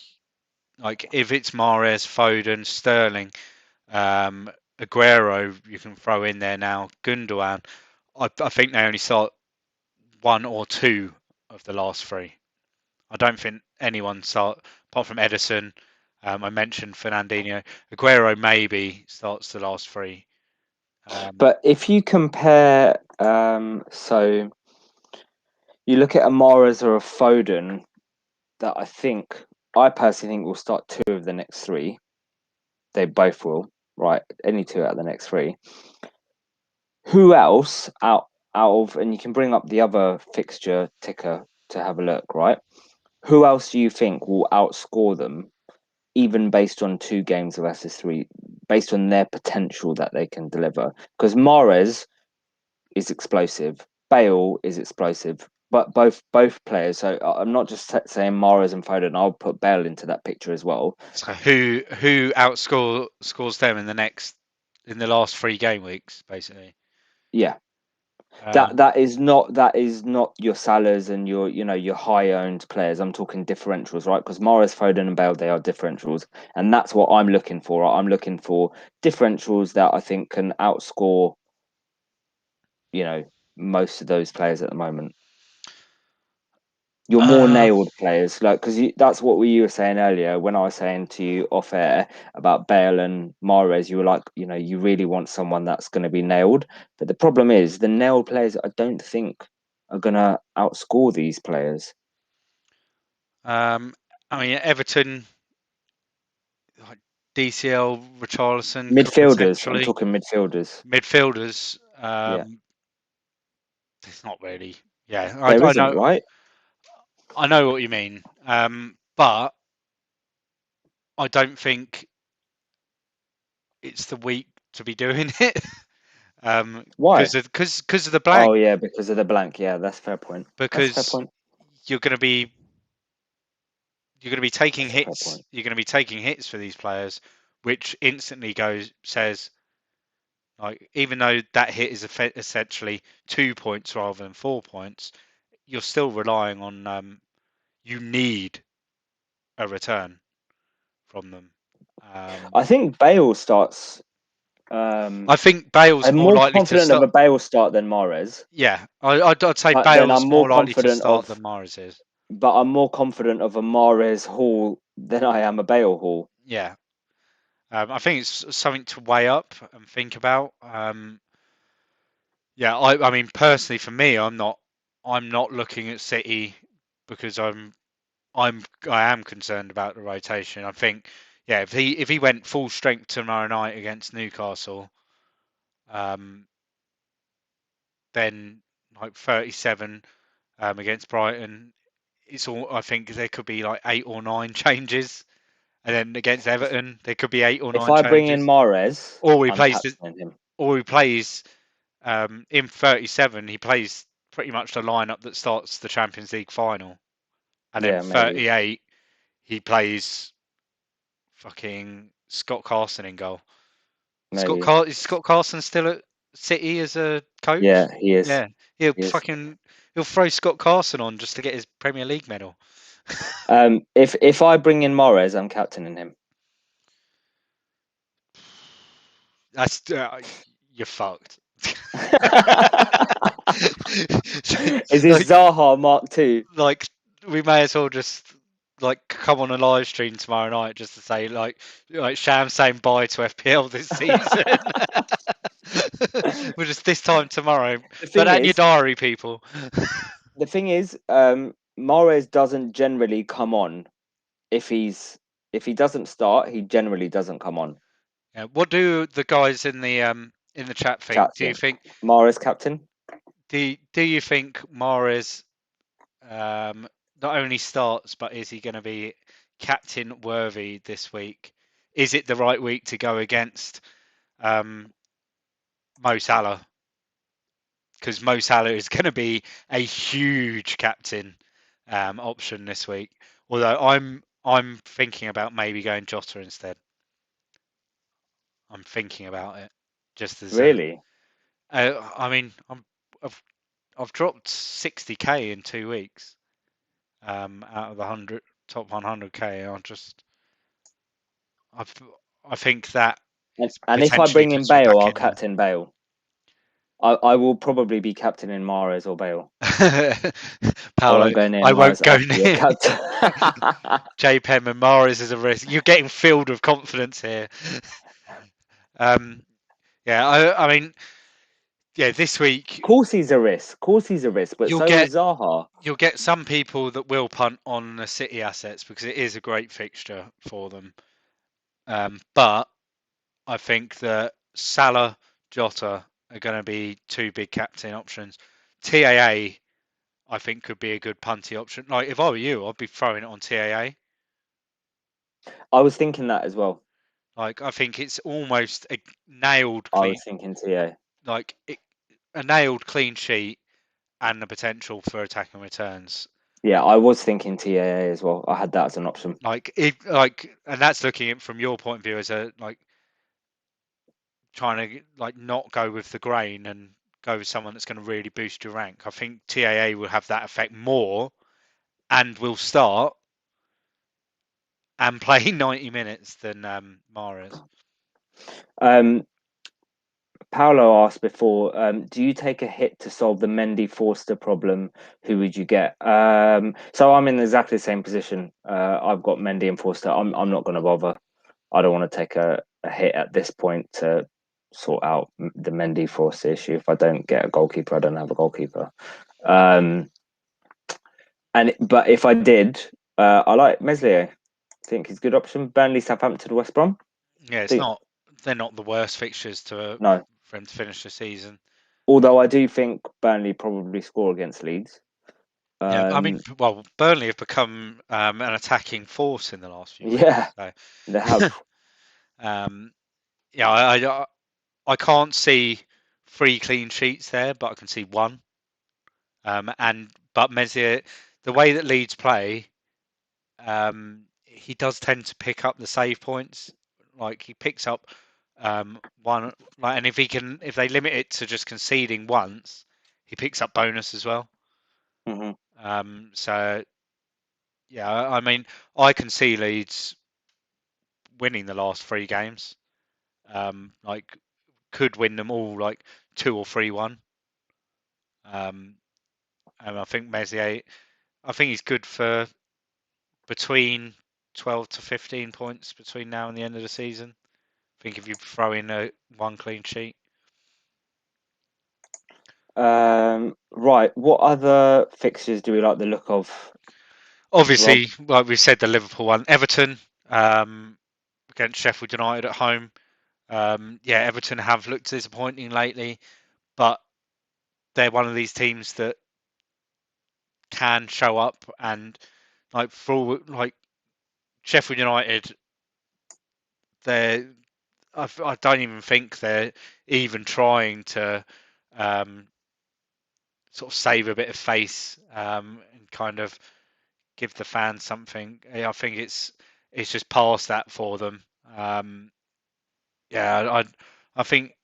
[SPEAKER 2] like if it's Mahrez, Foden, Sterling, um, Aguero, you can throw in there now. Gundogan, I think they only start one or two of the last three. I don't think anyone start apart from Edison. I mentioned Fernandinho. Aguero maybe starts the last three.
[SPEAKER 1] But if you compare, so you look at a Mahrez or a Foden, that I personally think will start two of the next three. They both will, right? Any two out of the next three. Who else out of, and you can bring up the other fixture ticker to have a look, right? Who else do you think will outscore them, even based on two games of SS3, based on their potential that they can deliver? Because Mahrez is explosive, Bale is explosive, but both players. So I'm not just saying Mahrez and Foden. I'll put Bale into that picture as well.
[SPEAKER 2] So who scores them in the last 3 game weeks, basically?
[SPEAKER 1] Yeah, that
[SPEAKER 2] Um,
[SPEAKER 1] that is not that is not your Salahs and your high owned players. I'm talking differentials, right? Because Morris, Foden, and Bale, they are differentials, and that's what I'm looking for. I'm looking for differentials that I think can outscore you know most of those players at the moment. Your more
[SPEAKER 2] uh,
[SPEAKER 1] nailed players, like because that's what you were saying earlier when I was saying to you off air about Bale and Mahrez. You were like, you really want someone that's going to be nailed. But the problem is the nailed players. I don't think are going to outscore these players.
[SPEAKER 2] um, I mean, Everton, like DCL, Richarlison could
[SPEAKER 1] Midfielders. I'm
[SPEAKER 2] potentially.
[SPEAKER 1] talking midfielders.
[SPEAKER 2] Midfielders,
[SPEAKER 1] Yeah,
[SPEAKER 2] it's not really. Yeah,
[SPEAKER 1] there isn't, right?
[SPEAKER 2] I know what you mean. But I don't think it's the week to be doing it.
[SPEAKER 1] Why?
[SPEAKER 2] Because of the
[SPEAKER 1] Oh
[SPEAKER 2] blank.
[SPEAKER 1] yeah, because of the blank. Yeah, that's a fair point. That's a fair
[SPEAKER 2] Because
[SPEAKER 1] point.
[SPEAKER 2] you're going to be you're going to be taking
[SPEAKER 1] That's a fair
[SPEAKER 2] hits.
[SPEAKER 1] point.
[SPEAKER 2] You're going to be taking hits for these players, which instantly says, like, even though that hit is essentially 2 points rather than 4 points, you're still relying on you need a return from them.
[SPEAKER 1] I think Bale starts. Um,
[SPEAKER 2] I think Bale's
[SPEAKER 1] I'm
[SPEAKER 2] more
[SPEAKER 1] more
[SPEAKER 2] likely to
[SPEAKER 1] confident of a
[SPEAKER 2] start.
[SPEAKER 1] Bale start than Mahrez.
[SPEAKER 2] Yeah, I'd say
[SPEAKER 1] But then I'm
[SPEAKER 2] Bale's
[SPEAKER 1] more
[SPEAKER 2] more likely to
[SPEAKER 1] confident
[SPEAKER 2] start
[SPEAKER 1] of,
[SPEAKER 2] than Mahrez is.
[SPEAKER 1] but I'm more confident of a Mahrez Hall than I am a Bale Hall.
[SPEAKER 2] Yeah, I think it's something to weigh up and think about. Yeah, I mean, personally, for me, I'm not looking at City because I am concerned about the rotation. I think, yeah, if he went full strength tomorrow night against Newcastle, um, then like 37 against Brighton, it's all. I think there could be like 8 or 9 changes, and then against Everton, there could be eight or
[SPEAKER 1] If
[SPEAKER 2] nine
[SPEAKER 1] I bring in
[SPEAKER 2] changes.
[SPEAKER 1] Mahrez,
[SPEAKER 2] Or he
[SPEAKER 1] I'm
[SPEAKER 2] plays
[SPEAKER 1] captaining him.
[SPEAKER 2] or he plays in 37. He plays pretty much the lineup that starts the Champions League final, and then
[SPEAKER 1] Yeah, maybe,
[SPEAKER 2] 38 he plays fucking Scott Carson in goal.
[SPEAKER 1] maybe.
[SPEAKER 2] Is Scott Carson still at City as a
[SPEAKER 1] Yeah,
[SPEAKER 2] coach?
[SPEAKER 1] he is.
[SPEAKER 2] Yeah, he'll
[SPEAKER 1] He is.
[SPEAKER 2] fucking he'll throw Scott Carson on just to get his Premier League medal.
[SPEAKER 1] If I bring in Mahrez, I'm captaining him.
[SPEAKER 2] That's you're fucked.
[SPEAKER 1] Is this
[SPEAKER 2] like
[SPEAKER 1] Zaha Mark Two?
[SPEAKER 2] like we may as well just like come on a live stream tomorrow night just to say like Sham saying bye to FPL this season. We're just this time tomorrow.
[SPEAKER 1] The
[SPEAKER 2] Put
[SPEAKER 1] thing
[SPEAKER 2] that in your
[SPEAKER 1] is,
[SPEAKER 2] diary, people.
[SPEAKER 1] the thing is, Mahrez doesn't generally come on if if he doesn't start, he generally doesn't come on.
[SPEAKER 2] Yeah, what do the guys in the chat think?
[SPEAKER 1] Captain. Mahrez captain.
[SPEAKER 2] Do you think Mahrez not only starts, but is he going to be captain worthy this week? Is it the right week to go against um, Mo Salah? Because Mo Salah is going to be a huge captain option this week. Although I'm thinking about maybe going Jota instead. I'm thinking about it just as a.
[SPEAKER 1] Really?
[SPEAKER 2] I mean, I've I've dropped 60k in 2 weeks out of the top 100k. I I think that
[SPEAKER 1] And
[SPEAKER 2] is
[SPEAKER 1] and if I
[SPEAKER 2] potentially
[SPEAKER 1] bring in
[SPEAKER 2] puts me
[SPEAKER 1] Bale,
[SPEAKER 2] back
[SPEAKER 1] I'll
[SPEAKER 2] in there.
[SPEAKER 1] captain Bale. I will probably be captaining Mahrez or Bale. I
[SPEAKER 2] Paolo,
[SPEAKER 1] won't go near
[SPEAKER 2] I won't
[SPEAKER 1] Mahrez
[SPEAKER 2] go
[SPEAKER 1] after you're
[SPEAKER 2] near
[SPEAKER 1] captain.
[SPEAKER 2] J Pem and Mahrez is a risk. You're getting filled with confidence here. Um, yeah, I mean, yeah, this week
[SPEAKER 1] Of course he's a risk. Of course he's a risk, but
[SPEAKER 2] you'll
[SPEAKER 1] so
[SPEAKER 2] get
[SPEAKER 1] is Zaha.
[SPEAKER 2] you'll get some people that will punt on the City assets because it is a great fixture for them. But I think that Salah, Jota are going to be two big captain options. TAA, I think, could be a good punty option. Like if I were you, I'd be throwing it on TAA.
[SPEAKER 1] I was thinking that as well.
[SPEAKER 2] Like I think it's almost a nailed
[SPEAKER 1] I
[SPEAKER 2] clean,
[SPEAKER 1] was thinking TA.
[SPEAKER 2] like a nailed clean sheet and the potential for attacking returns.
[SPEAKER 1] Yeah, I was thinking TAA as well. I had that as an option.
[SPEAKER 2] And that's looking at from your point of view as a like trying to like not go with the grain and go with someone that's going to really boost your rank. I think TAA will have that effect more and will start and play 90 minutes than Mahrez.
[SPEAKER 1] Um, Paolo asked before, do you take a hit to solve the Mendy Forster problem? Who would you get? So I'm in exactly the same position. I've got Mendy and Forster. I'm not going to bother. I don't want to take a hit at this point to sort out the Mendy Forster issue. If I don't get a goalkeeper, I don't have a goalkeeper. Um, but if I did, I like Meslier. I think he's a good option. Burnley, Southampton, West Brom.
[SPEAKER 2] Yeah,
[SPEAKER 1] Do
[SPEAKER 2] they're not the worst fixtures
[SPEAKER 1] no.
[SPEAKER 2] for him to finish the season.
[SPEAKER 1] Although I do think Burnley probably score against Leeds.
[SPEAKER 2] Yeah, I mean,
[SPEAKER 1] Um,
[SPEAKER 2] well, Burnley have become an attacking force in the last few
[SPEAKER 1] yeah,
[SPEAKER 2] weeks. So,
[SPEAKER 1] they have.
[SPEAKER 2] um, yeah, I can't see three clean sheets there, but I can see one. But Mezia, the way that Leeds play, he does tend to pick up the save points. Like he picks up one, like, and if they limit it to just conceding once, he picks up bonus as well.
[SPEAKER 1] Hmm.
[SPEAKER 2] So yeah, I mean, I can see Leeds winning the last three games. Like could win them all like 2 or 3-1. Um, and I think Mezia, I think he's good for between 12 to 15 points between now and the end of the season. I think if you throw in one clean sheet.
[SPEAKER 1] Right. What other fixtures do we like the look of, Rob?
[SPEAKER 2] Obviously, like we said, the Liverpool one, Everton against Sheffield United at home. Yeah, Everton have looked disappointing lately, but they're one of these teams that can show up and like Sheffield United, they I don't even think they're even trying to um, sort of save a bit of face and kind of give the fans something. I think it's just past that for them. Yeah, I think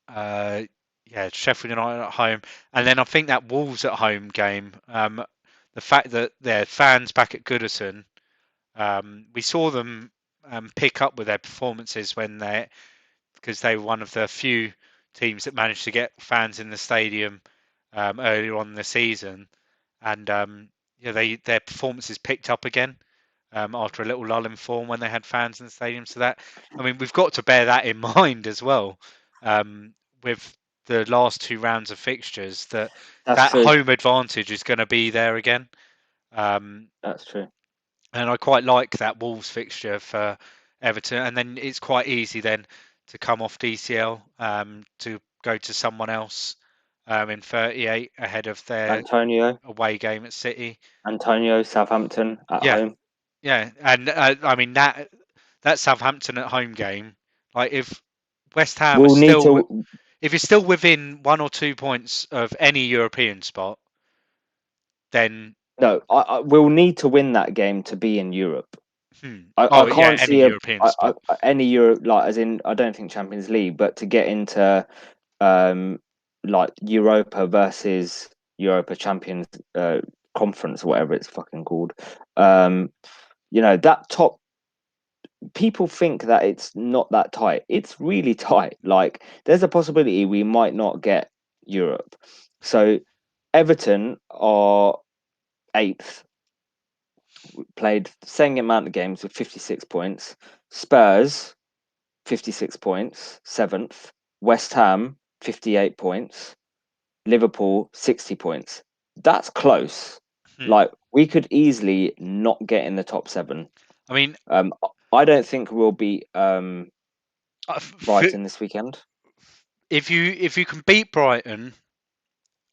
[SPEAKER 2] uh, yeah, Sheffield United at home, and then I think that Wolves at home game. The fact that their fans back at Goodison, we saw them pick up with their performances when because they were one of the few teams that managed to get fans in the stadium earlier on in the season, and yeah, their performances picked up again after a little lull in form when they had fans in the stadium. So that, I mean, we've got to bear that in mind as well with the last two rounds of fixtures.
[SPEAKER 1] That's
[SPEAKER 2] That
[SPEAKER 1] true.
[SPEAKER 2] home advantage is going to be there again. Um,
[SPEAKER 1] That's true.
[SPEAKER 2] and I quite like that Wolves fixture for Everton. And then it's quite easy then to come off DCL to go to someone else in 38 ahead of their
[SPEAKER 1] Antonio,
[SPEAKER 2] away game at City.
[SPEAKER 1] Southampton at
[SPEAKER 2] Yeah,
[SPEAKER 1] home.
[SPEAKER 2] yeah, and I mean that Southampton at home game, like if West Ham are
[SPEAKER 1] We'll need
[SPEAKER 2] still
[SPEAKER 1] to.
[SPEAKER 2] if you're still within 1 or 2 points of any European spot, then
[SPEAKER 1] No, we'll need to win that game to be in Europe. I
[SPEAKER 2] oh yeah,
[SPEAKER 1] can't
[SPEAKER 2] any
[SPEAKER 1] see
[SPEAKER 2] European spot.
[SPEAKER 1] any Europe like as in I don't think Champions League, but to get into um like Europa versus Europa Champions Conference, whatever it's fucking called. Um, that top people think that it's not that tight. It's really tight. Like there's a possibility we might not get Europe. So Everton are eighth, played the same amount of games with 56 points. Spurs, 56 points, seventh. West Ham, 58 points. Liverpool, 60 points. That's close.
[SPEAKER 2] Hmm.
[SPEAKER 1] Like, we could easily not get in the top seven.
[SPEAKER 2] I mean,
[SPEAKER 1] Um, I don't think we'll beat
[SPEAKER 2] f-
[SPEAKER 1] Brighton this weekend.
[SPEAKER 2] if you can beat Brighton,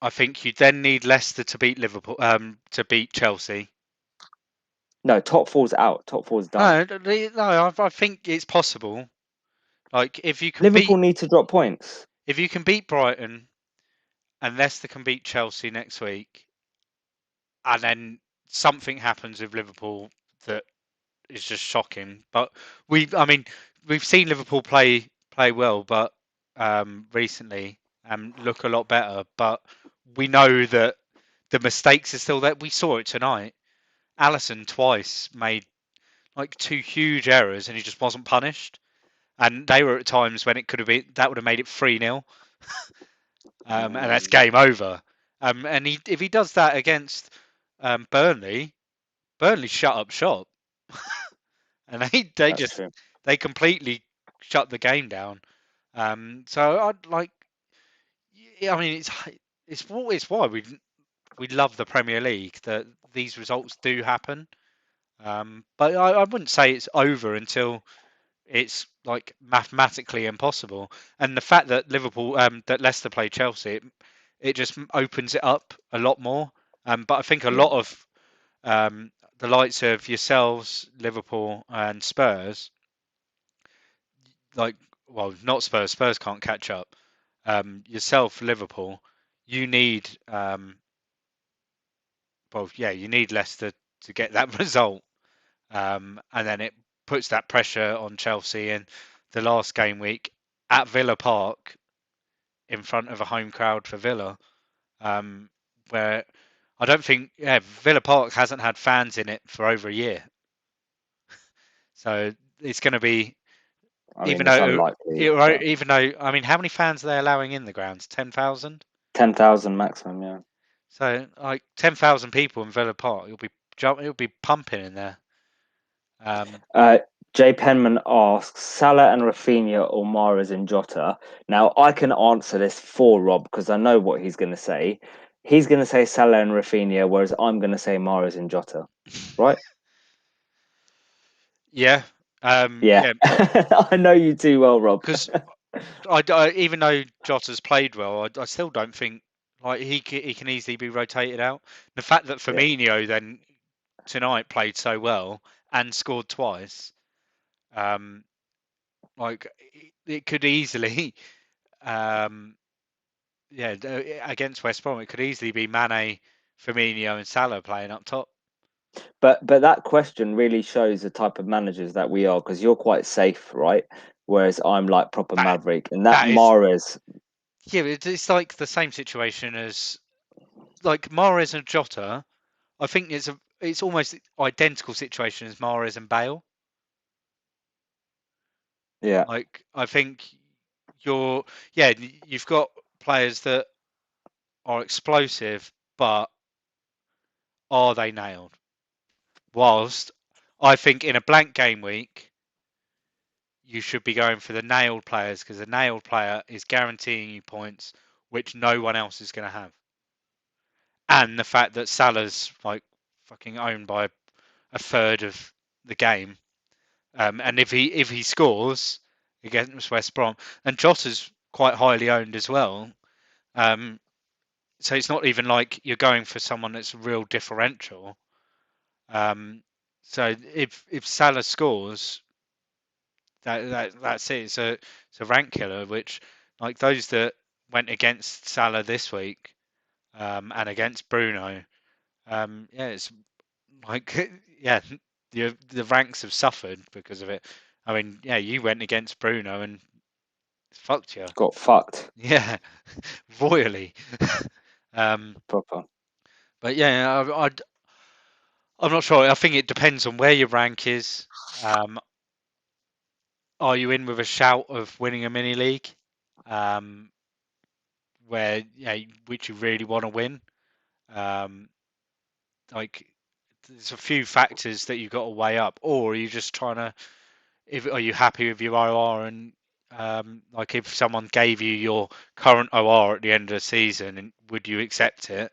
[SPEAKER 2] I think you then need Leicester to beat Liverpool, to beat Chelsea.
[SPEAKER 1] No, top four's out. Top four's done.
[SPEAKER 2] No, I think it's possible. Like
[SPEAKER 1] Liverpool need to drop points.
[SPEAKER 2] if you can beat Brighton and Leicester can beat Chelsea next week, and then something happens with Liverpool that is just shocking. But I mean, we've seen Liverpool play well, but recently and look a lot better. But we know that the mistakes are still there. We saw it tonight. Allison twice made like two huge errors, and he just wasn't punished. And they were at times when it could have been that would have made it 3-0, and that's
[SPEAKER 1] Um,
[SPEAKER 2] game over. And if he does that against Burnley, Burnley shut up shop, and they
[SPEAKER 1] that's
[SPEAKER 2] just
[SPEAKER 1] true.
[SPEAKER 2] they completely shut the game down. So I'd like, yeah, I mean, it's why we love the Premier League, that these results do happen. But I wouldn't say it's over until it's like mathematically impossible. And the fact that that Leicester play Chelsea, it just opens it up a lot more. But I think a
[SPEAKER 1] Yeah.
[SPEAKER 2] lot of the likes of yourselves, Liverpool, and Spurs, like, well, not Spurs. Spurs can't catch up. Yourself, Liverpool, you need, well, yeah, you need Leicester to get that result, and then it puts that pressure on Chelsea in the last game week at Villa Park in front of a home crowd for Villa, um, where I don't think, yeah, Villa Park hasn't had fans in it for over a year, so it's going to be,
[SPEAKER 1] I mean,
[SPEAKER 2] even
[SPEAKER 1] it's
[SPEAKER 2] though
[SPEAKER 1] unlikely, but
[SPEAKER 2] even though, I mean, how many fans are they allowing in the grounds? 10,000.
[SPEAKER 1] 10,000 maximum. Yeah.
[SPEAKER 2] So like 10,000 people in Villa Park, it'll be pumping in there. Um,
[SPEAKER 1] Uh, Jay Penman asks Salah and Rafinha or Mahrez and Jota. Now I can answer this for Rob because I know what he's going to say. He's going to say Salah and Rafinha, whereas I'm going to say Mahrez and Jota. Right?
[SPEAKER 2] yeah,
[SPEAKER 1] Yeah,
[SPEAKER 2] yeah,
[SPEAKER 1] I know you too well, Rob.
[SPEAKER 2] because even though Jota's played well, I still don't think like he can easily be rotated out. The fact that
[SPEAKER 1] Yeah,
[SPEAKER 2] Firmino then tonight played so well and scored twice, um, like it could easily, um, yeah, against West Brom, it could easily be Mane, Firmino, and Salah playing up top.
[SPEAKER 1] but that question really shows the type of managers that we are because you're quite safe, right? Whereas I'm like proper
[SPEAKER 2] That
[SPEAKER 1] maverick, and that
[SPEAKER 2] that is
[SPEAKER 1] Mahrez,
[SPEAKER 2] Yeah, it's like the same situation as like Mahrez and Jota. I think it's almost identical situation as Mahrez and Bale.
[SPEAKER 1] yeah.
[SPEAKER 2] Like I think you're yeah, you've got players that are explosive, but are they nailed? Whilst I think in a blank game week, you should be going for the nailed players because the nailed player is guaranteeing you points, which no one else is going to have. And the fact that Salah's like fucking owned by a third of the game, and if he scores against West Brom, and Jota's quite highly owned as well, um, so it's not even like you're going for someone that's real differential. Um, so if Salah scores, that's it. It's a rank killer. Which like those that went against Salah this week, and against Bruno, yeah, it's like yeah, the ranks have suffered because of it. I mean, yeah, you went against Bruno and fucked you.
[SPEAKER 1] Got fucked
[SPEAKER 2] Yeah, royally. um,
[SPEAKER 1] proper.
[SPEAKER 2] but yeah, I'm not sure. I think it depends on where your rank is. Um, are you in with a shout of winning a mini league? Um, where which you really want to win. Um, like there's a few factors that you've got to weigh up, or are you just trying to? If are you happy with your OR and like if someone gave you your current OR at the end of the season, and would you accept it?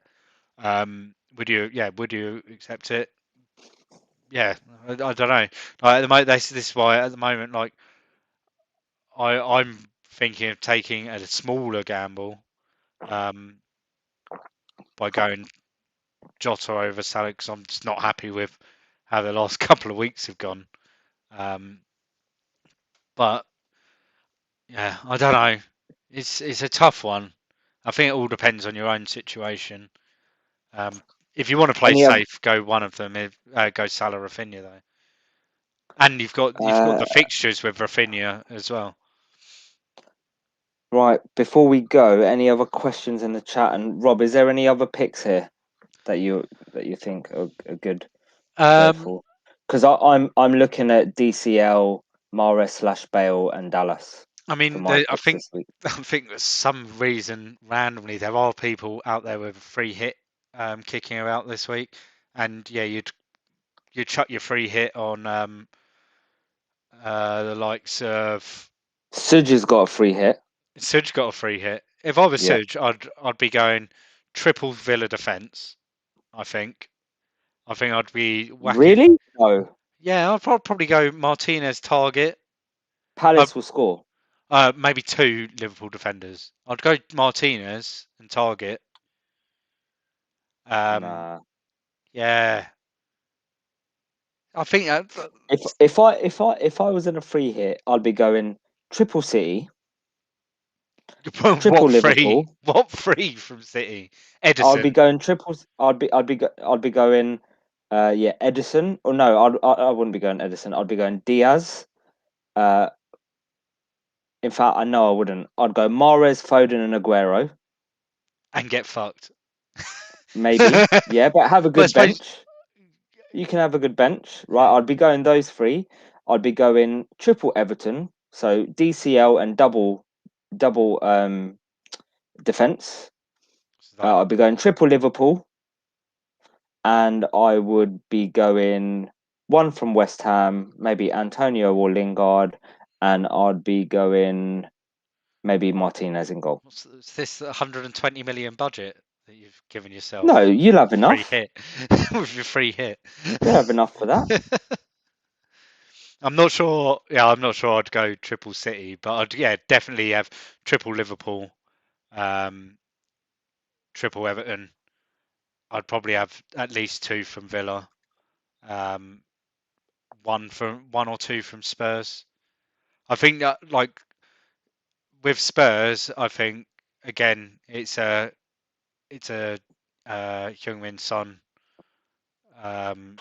[SPEAKER 2] Would you? Yeah, would you accept it? Yeah, I don't know. Like, at the moment, this is why at the moment, like I'm thinking of taking a smaller gamble um, by going Jota over Salah because I'm just not happy with how the last couple of weeks have gone. Um, but yeah, I don't know. It's a tough one. I think it all depends on your own situation. Um, if you want to play
[SPEAKER 1] Any other?
[SPEAKER 2] safe, go one of them. Go Salah Rafinha though, and you've got
[SPEAKER 1] Uh,
[SPEAKER 2] the fixtures with Rafinha as well.
[SPEAKER 1] right. Before we go, any other questions in the chat? And Rob, is there any other picks here that you think are good to go
[SPEAKER 2] Um,
[SPEAKER 1] for? Because I'm looking at DCL, Mahrez slash Bale, and Dallas
[SPEAKER 2] I
[SPEAKER 1] for
[SPEAKER 2] mean,
[SPEAKER 1] my
[SPEAKER 2] I
[SPEAKER 1] picks
[SPEAKER 2] think
[SPEAKER 1] this week.
[SPEAKER 2] I think for some reason randomly there are people out there with a free hit kicking about this week, and yeah, you'd chuck your free hit on the likes of
[SPEAKER 1] Suj has got a free hit.
[SPEAKER 2] Suj got a free hit. If I was
[SPEAKER 1] Yeah.
[SPEAKER 2] Suj, I'd be going triple Villa defense. I think. I think I'd be whacking.
[SPEAKER 1] Really? No.
[SPEAKER 2] Yeah, I'd probably go Martinez target. Uh,
[SPEAKER 1] Palace will score.
[SPEAKER 2] maybe two Liverpool defenders. I'd go Martinez and target. Um,
[SPEAKER 1] Nah.
[SPEAKER 2] yeah, I think
[SPEAKER 1] If I was in a free hit, I'd be going triple City, triple
[SPEAKER 2] what free?
[SPEAKER 1] Liverpool.
[SPEAKER 2] What free from City?
[SPEAKER 1] I'd be
[SPEAKER 2] Edison
[SPEAKER 1] going triples. I'd be going. Yeah, Edison. Or no, I wouldn't be going Edison. I'd be going Diaz. Uh, in fact, I know I wouldn't. I'd go Mahrez, Foden, and Aguero.
[SPEAKER 2] and get fucked.
[SPEAKER 1] Maybe. Yeah, but have a
[SPEAKER 2] But I
[SPEAKER 1] good
[SPEAKER 2] suppose
[SPEAKER 1] bench. You can have a good bench, right? I'd be going those three. I'd be going triple Everton, so DCL and double defense.
[SPEAKER 2] it's like
[SPEAKER 1] I'd be going triple Liverpool, and I would be going one from West Ham, maybe Antonio or Lingard, and I'd be going maybe Martinez in goal.
[SPEAKER 2] what's this 120 million budget that you've given
[SPEAKER 1] No,
[SPEAKER 2] yourself
[SPEAKER 1] you'll have
[SPEAKER 2] with free
[SPEAKER 1] enough.
[SPEAKER 2] hit with your free hit.
[SPEAKER 1] You'll have enough for that.
[SPEAKER 2] I'm not sure. Yeah, I'm not sure I'd go triple City, but I'd yeah definitely have triple Liverpool, um, triple Everton. I'd probably have at least two from Villa, um, one or two from Spurs. I think that like with Spurs, I think again it's a Heung-min Son, um,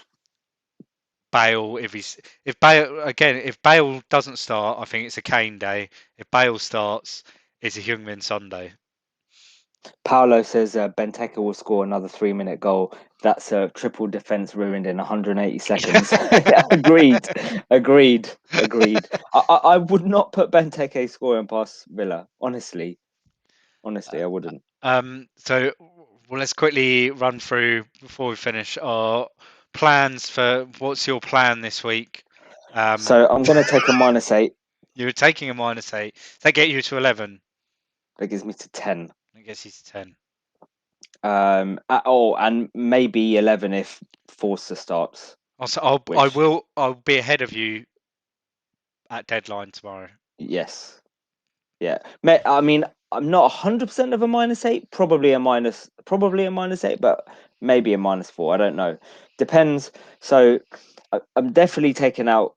[SPEAKER 2] Bale if Bale doesn't start, I think it's a Kane day. If Bale starts, it's a Heung-min Son day.
[SPEAKER 1] Paolo says Benteke will score another 3 minute goal. That's a triple defense ruined in 180 seconds. Agreed. Agreed. Agreed. I would not put Benteke scoring past Villa. Honestly, I wouldn't.
[SPEAKER 2] So well, let's quickly run through before we finish our plans for what's your plan this week. Um,
[SPEAKER 1] So I'm going to take a -8.
[SPEAKER 2] you were taking a -8. That get you to 11.
[SPEAKER 1] That gives me to 10.
[SPEAKER 2] I guess he's 10.
[SPEAKER 1] And maybe 11 if Forster starts,
[SPEAKER 2] Also,
[SPEAKER 1] which,
[SPEAKER 2] I'll be ahead of you at deadline tomorrow.
[SPEAKER 1] yes. Yeah. I mean, I'm not 100% of a -8, probably a -8, but maybe a -4. I don't know. Depends. So I'm definitely taking out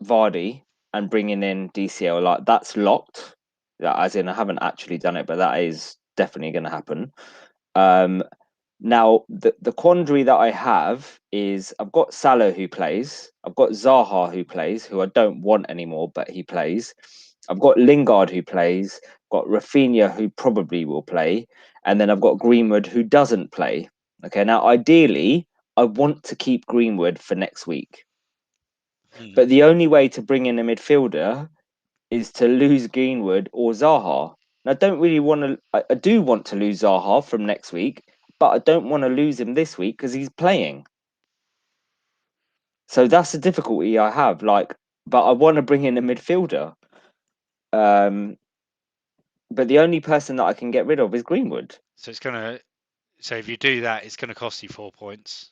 [SPEAKER 1] Vardy and bringing in DCL. Like that's locked. Yeah, as in I haven't actually done it, but that is definitely going to happen. Um, Now, the quandary that I have is I've got Salah who plays, I've got Zaha who plays, who I don't want anymore, but he plays. I've got Lingard who plays, got Rafinha who probably will play, and then I've got Greenwood who doesn't play. Okay, now ideally, I want to keep Greenwood for next week,
[SPEAKER 2] Hmm.
[SPEAKER 1] but the only way to bring in a midfielder is to lose Greenwood or Zaha. And I don't really want to. I do want to lose Zaha from next week, but I don't want to lose him this week because he's playing. So that's the difficulty I have. Like, but I want to bring in a midfielder. Um, but the only person that I can get rid of is Greenwood.
[SPEAKER 2] So it's gonna. So if you do that, it's gonna cost you 4 points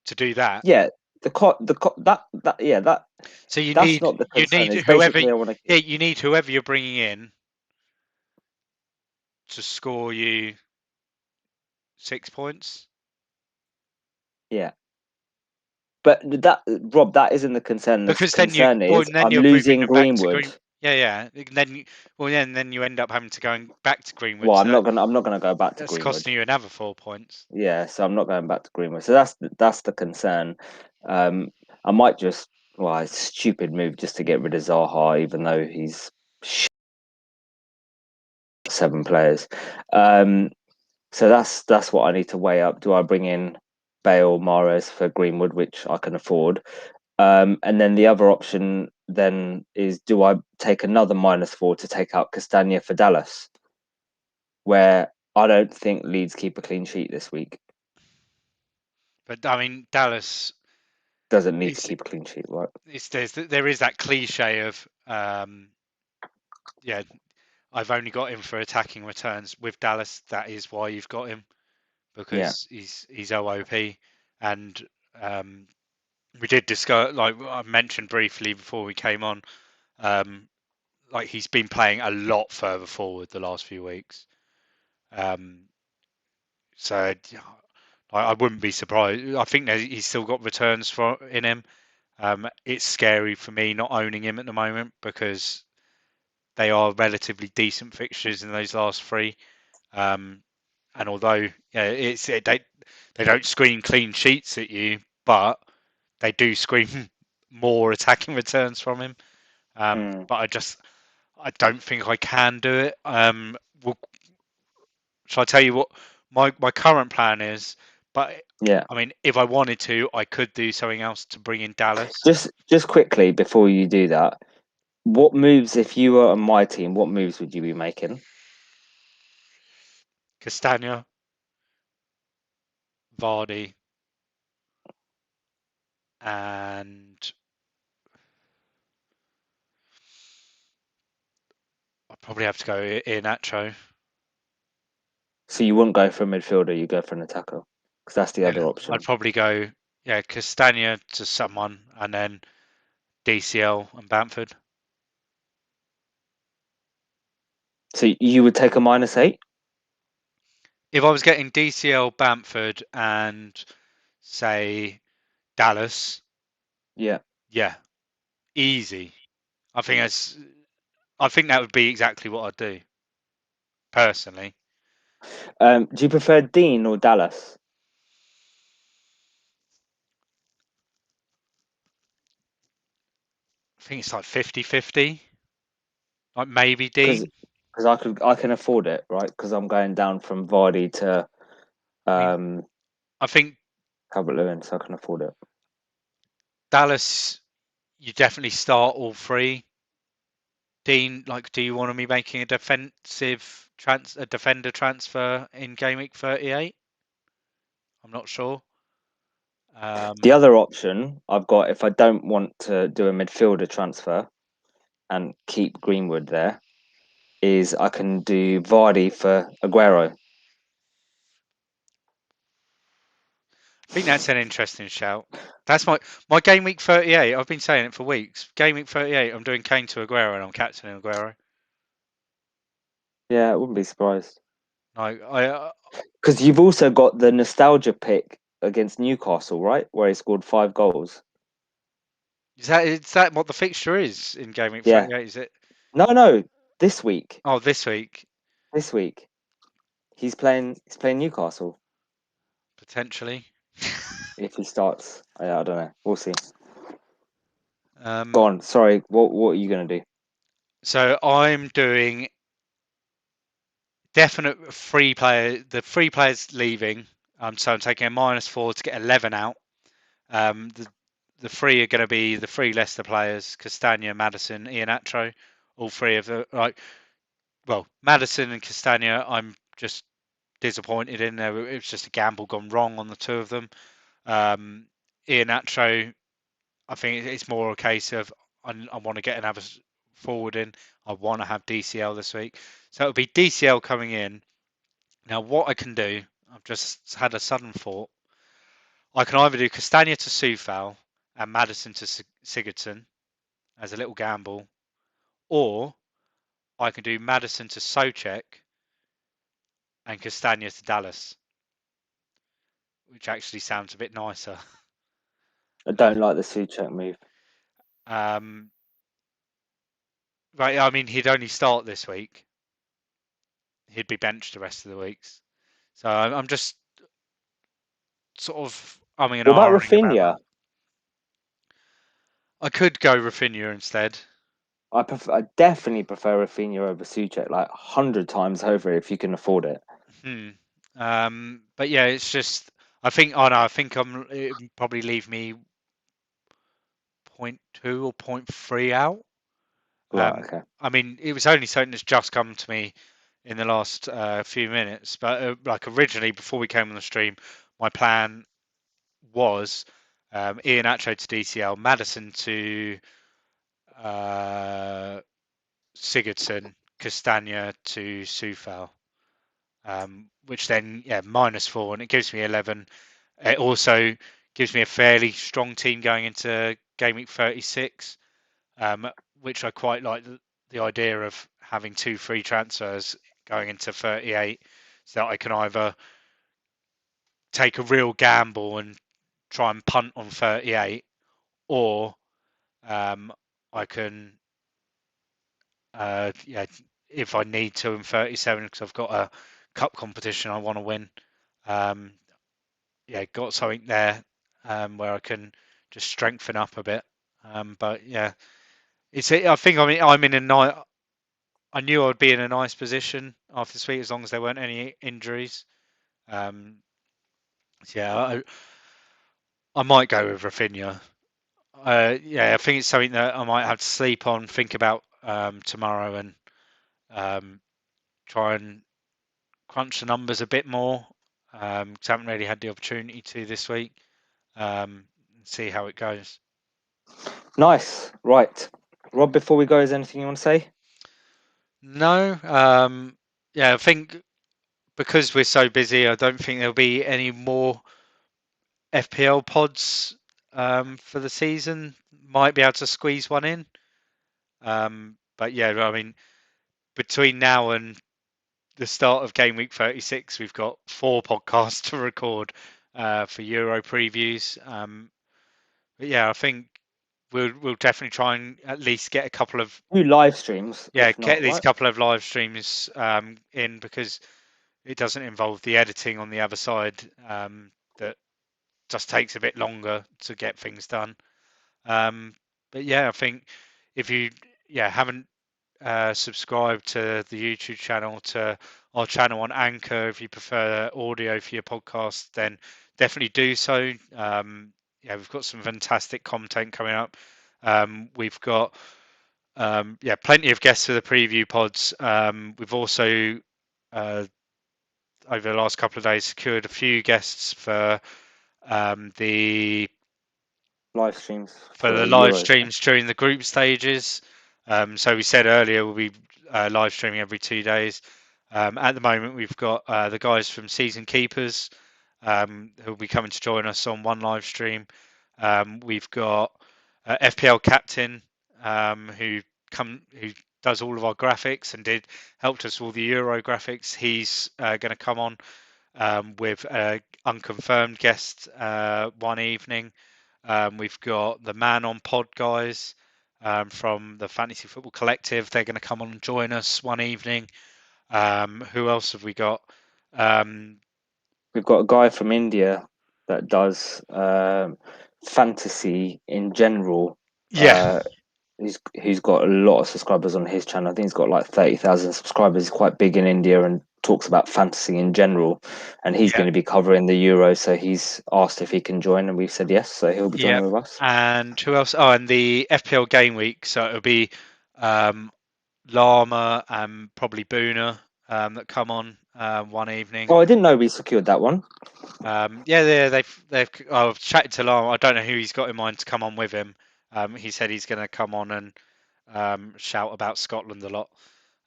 [SPEAKER 2] to do that.
[SPEAKER 1] Yeah, that yeah
[SPEAKER 2] So you
[SPEAKER 1] that's
[SPEAKER 2] need
[SPEAKER 1] not the
[SPEAKER 2] you
[SPEAKER 1] concern.
[SPEAKER 2] need
[SPEAKER 1] It's
[SPEAKER 2] whoever.
[SPEAKER 1] basically I want to.
[SPEAKER 2] Yeah, you need whoever you're bringing in to score you 6 points.
[SPEAKER 1] Yeah, but that Rob, that isn't the concern. The
[SPEAKER 2] Because then
[SPEAKER 1] concern is
[SPEAKER 2] then
[SPEAKER 1] I'm
[SPEAKER 2] you're moving
[SPEAKER 1] losing
[SPEAKER 2] them back to
[SPEAKER 1] Greenwood.
[SPEAKER 2] Green. Yeah, yeah. Then you end up having to go back to Greenwood.
[SPEAKER 1] Well,
[SPEAKER 2] So
[SPEAKER 1] I'm not gonna go back to
[SPEAKER 2] that's
[SPEAKER 1] Greenwood.
[SPEAKER 2] costing you another 4 points.
[SPEAKER 1] Yeah, so I'm not going back to Greenwood. So that's the concern. Um, I might just well, it's a stupid move just to get rid of Zaha, even though he's 7 players. Um, so that's what I need to weigh up. Do I bring in Bale, Mahrez for Greenwood, which I can afford? And then the other option then is do I take another -4 to take out Castagna for Dallas, where I don't think Leeds keep a clean sheet this week.
[SPEAKER 2] But I mean, Dallas
[SPEAKER 1] Doesn't need to
[SPEAKER 2] is
[SPEAKER 1] keep a clean sheet, right?
[SPEAKER 2] there is that cliche of yeah, I've only got him for attacking returns. With Dallas, that is why you've got him
[SPEAKER 1] Yeah.
[SPEAKER 2] because he's OOP, and um, we did discuss, like I mentioned briefly before we came on, um, like he's been playing a lot further forward the last few weeks. Um, so I wouldn't be surprised. I think that he's still got returns in him. It's scary for me not owning him at the moment because they are relatively decent fixtures in those last three. Um, and although yeah, they don't screen clean sheets at you, but they do screen more attacking returns from him.
[SPEAKER 1] Mm,
[SPEAKER 2] But I don't think I can do it. Well, shall I tell you what my current plan is? But
[SPEAKER 1] yeah.
[SPEAKER 2] I mean, if I wanted to, I could do something else to bring in Dallas,
[SPEAKER 1] Just quickly before you do that, what moves if you were on my team, what moves would you be making?
[SPEAKER 2] Castagna, Vardy, and I probably have to go Iheanacho.
[SPEAKER 1] So you wouldn't go for a midfielder, you go for an attacker. Because that's the
[SPEAKER 2] Yeah,
[SPEAKER 1] other
[SPEAKER 2] I'd
[SPEAKER 1] option.
[SPEAKER 2] probably go Castagna to someone, and then DCL and Bamford.
[SPEAKER 1] So you would take a -8?
[SPEAKER 2] If I was getting DCL, Bamford, and say Dallas,
[SPEAKER 1] Yeah.
[SPEAKER 2] yeah, easy. I think that's. I think that would be exactly what I'd do personally.
[SPEAKER 1] Do you prefer Dean or Dallas?
[SPEAKER 2] I think it's like 50-50. Like maybe
[SPEAKER 1] Because
[SPEAKER 2] Dean.
[SPEAKER 1] I can afford it, right? Because I'm going down from Vardy to
[SPEAKER 2] I mean,
[SPEAKER 1] um
[SPEAKER 2] I think
[SPEAKER 1] Calvert Lewin, so I can afford it.
[SPEAKER 2] Dallas. You definitely start all three. Dean, like, do you want to be making a defender transfer in game week 38? I'm not sure.
[SPEAKER 1] The
[SPEAKER 2] Um,
[SPEAKER 1] other option I've got if I don't want to do a midfielder transfer and keep Greenwood there is I can do Vardy for Aguero.
[SPEAKER 2] I think that's an interesting shout. That's my game week 38. I've been saying it for weeks. Game week 38. I'm doing Kane to Aguero and I'm captaining Aguero.
[SPEAKER 1] Yeah, I wouldn't be surprised.
[SPEAKER 2] Like I
[SPEAKER 1] Because you've also got the nostalgia pick against Newcastle, right? Where he scored 5 goals.
[SPEAKER 2] is that what the fixture is in game week
[SPEAKER 1] Yeah.
[SPEAKER 2] 38? Is it?
[SPEAKER 1] No. This week.
[SPEAKER 2] Oh, this week
[SPEAKER 1] This week. He's playing Newcastle.
[SPEAKER 2] potentially.
[SPEAKER 1] If he starts. Yeah, I don't know. We'll see. Go
[SPEAKER 2] um,
[SPEAKER 1] on. Sorry. What are you gonna do?
[SPEAKER 2] so I'm doing definite free player. The free players leaving. So I'm taking a -4 to get 11 out. The three are going to be the three Leicester players: Castagna, Madison, Iheanacho. All three of the like. well, Madison and Castagna, I'm just disappointed in there. It was just a gamble gone wrong on the two of them. Ian Atro, I think it's more a case of I want to get another forward in. I want to have DCL this week. So it'll be DCL coming in. Now, what I can do, I've just had a sudden thought. I can either do Castagna to Sufal and Madison to Sigurdsson as a little gamble, or I can do Madison to Socek and Castagna to Dallas, which actually sounds a bit nicer.
[SPEAKER 1] I don't like the Suchek move.
[SPEAKER 2] Um, right, I mean, he'd only start this week. He'd be benched the rest of the weeks. So I'm just sort of umming and
[SPEAKER 1] What about
[SPEAKER 2] ahhing about
[SPEAKER 1] Rafinha?
[SPEAKER 2] that. I could go Rafinha instead.
[SPEAKER 1] I definitely prefer Rafinha over Suchek, like 100 times over if you can afford it.
[SPEAKER 2] Hmm. But yeah, it's just I think. Oh no, I think it would probably leave me point 0.2 or point 0.3 out.
[SPEAKER 1] Right, okay.
[SPEAKER 2] I mean, it was only something that's just come to me in the last few minutes. But like originally, before we came on the stream, my plan was Ian Atcho to DCL, Madison to uh, Sigurdsson, Castagna to Sufal, which then, yeah, -4, and it gives me 11. It also gives me a fairly strong team going into game week 36, which I quite like the idea of having 2 free transfers going into 38, so that I can either take a real gamble and try and punt on 38, or I can yeah, if I need to in 37 because I've got a cup competition I want to win. Um, yeah, got something there where I can just strengthen up a bit. But yeah, I think I'm in a nice. I knew I'd be in a nice position after this week as long as there weren't any injuries. Um, so yeah, I might go with Rafinha. Yeah, I think it's something that I might have to sleep on, think about tomorrow, and um, try and crunch the numbers a bit more. 'Cause I haven't really had the opportunity to this week. See how it goes.
[SPEAKER 1] Nice. Right. Rob, before we go, is there anything you want to say?
[SPEAKER 2] No, yeah, I think because we're so busy, I don't think there'll be any more FPL pods for the season. Might be able to squeeze one in. But yeah, I mean, between now and the start of game week 36, we've got 4 podcasts to record for Euro previews. But yeah, I think we'll definitely try and at least get a couple of
[SPEAKER 1] Do live streams,
[SPEAKER 2] yeah,
[SPEAKER 1] if
[SPEAKER 2] get
[SPEAKER 1] not,
[SPEAKER 2] these
[SPEAKER 1] right?
[SPEAKER 2] couple of live streams in because it doesn't involve the editing on the other side. That just takes a bit longer to get things done. Um, but yeah, I think if you haven't subscribed to the YouTube channel, to our channel on Anchor, if you prefer audio for your podcast, then definitely do so. Yeah, we've got some fantastic content coming up. We've got plenty of guests for the preview pods. We've also uh, over the last couple of days secured a few guests the
[SPEAKER 1] Live streams
[SPEAKER 2] for
[SPEAKER 1] for
[SPEAKER 2] the live
[SPEAKER 1] Euros.
[SPEAKER 2] streams during the group stages. So we said earlier we'll be live streaming every 2 days. At the moment, we've got the guys from Season Keepers who will be coming to join us on one live stream. We've got FPL Captain who does all of our graphics and did helped us with all the Euro graphics. He's going to come on with unconfirmed guest one evening. We've got the Man on Pod guys from the Fantasy Football Collective. They're going to come on and join us one evening. Who else have we got? Um,
[SPEAKER 1] We've got a guy from India that does fantasy in general.
[SPEAKER 2] yeah,
[SPEAKER 1] Uh, he's got a lot of subscribers on his channel. I think he's got like 30,000 subscribers. He's quite big in India and talks about fantasy in general. And he's
[SPEAKER 2] yeah,
[SPEAKER 1] going to be covering the Euro, so he's asked if he can join, and we've said yes, so he'll be
[SPEAKER 2] yeah.
[SPEAKER 1] joining with us.
[SPEAKER 2] And who else? Oh, and the FPL Game Week. So it'll be um, Llama and probably Boona that come on one evening.
[SPEAKER 1] Oh, I didn't know we secured that one.
[SPEAKER 2] Yeah, they've. I've chatted to Llama. I don't know who he's got in mind to come on with him. He said he's going to come on and shout about Scotland a lot.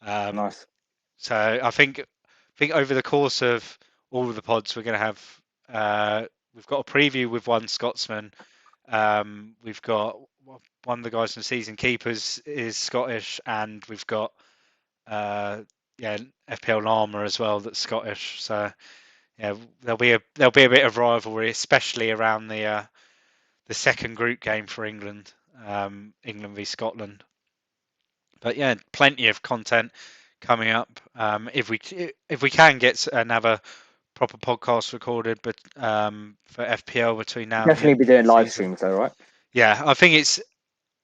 [SPEAKER 2] Um,
[SPEAKER 1] Nice.
[SPEAKER 2] so I think over the course of all of the pods, we're going to have we've got a preview with one Scotsman. We've got one of the guys from Season Keepers is Scottish, and we've got uh, yeah FPL Llama as well that's Scottish. So yeah, there'll be a bit of rivalry, especially around the second group game for England, England v Scotland. But yeah, plenty of content coming up. If we can get another proper podcast recorded, but for FPL between now and the
[SPEAKER 1] Definitely
[SPEAKER 2] end
[SPEAKER 1] be
[SPEAKER 2] of the
[SPEAKER 1] doing live
[SPEAKER 2] season.
[SPEAKER 1] streams though, right?
[SPEAKER 2] Yeah, I think it's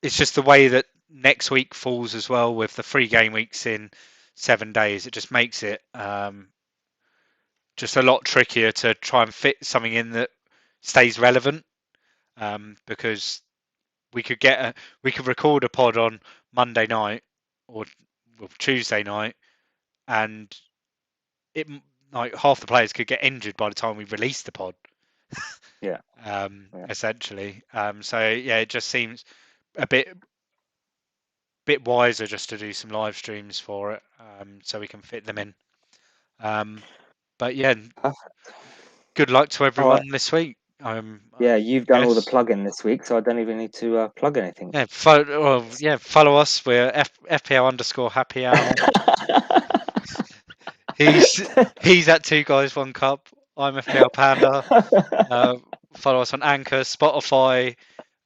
[SPEAKER 2] just the way that next week falls as well with the 3 game weeks in 7 days. It just makes it just a lot trickier to try and fit something in that stays relevant. Because we could record a pod on Monday night or Tuesday night, and it like half the players could get injured by the time we release the pod.
[SPEAKER 1] Yeah. Yeah.
[SPEAKER 2] Essentially. So yeah, it just seems a bit wiser just to do some live streams for it, so we can fit them in. Um, but yeah,
[SPEAKER 1] Perfect.
[SPEAKER 2] good luck to
[SPEAKER 1] All right.
[SPEAKER 2] everyone this week.
[SPEAKER 1] Yeah, you've done all the
[SPEAKER 2] Yes.
[SPEAKER 1] plugging this week, so I don't even need to plug anything.
[SPEAKER 2] Yeah, follow us. We're FPL underscore happy hour. He's he's at Two Guys One Cup. I'm FPL Panda. Uh, Follow us on Anchor, Spotify,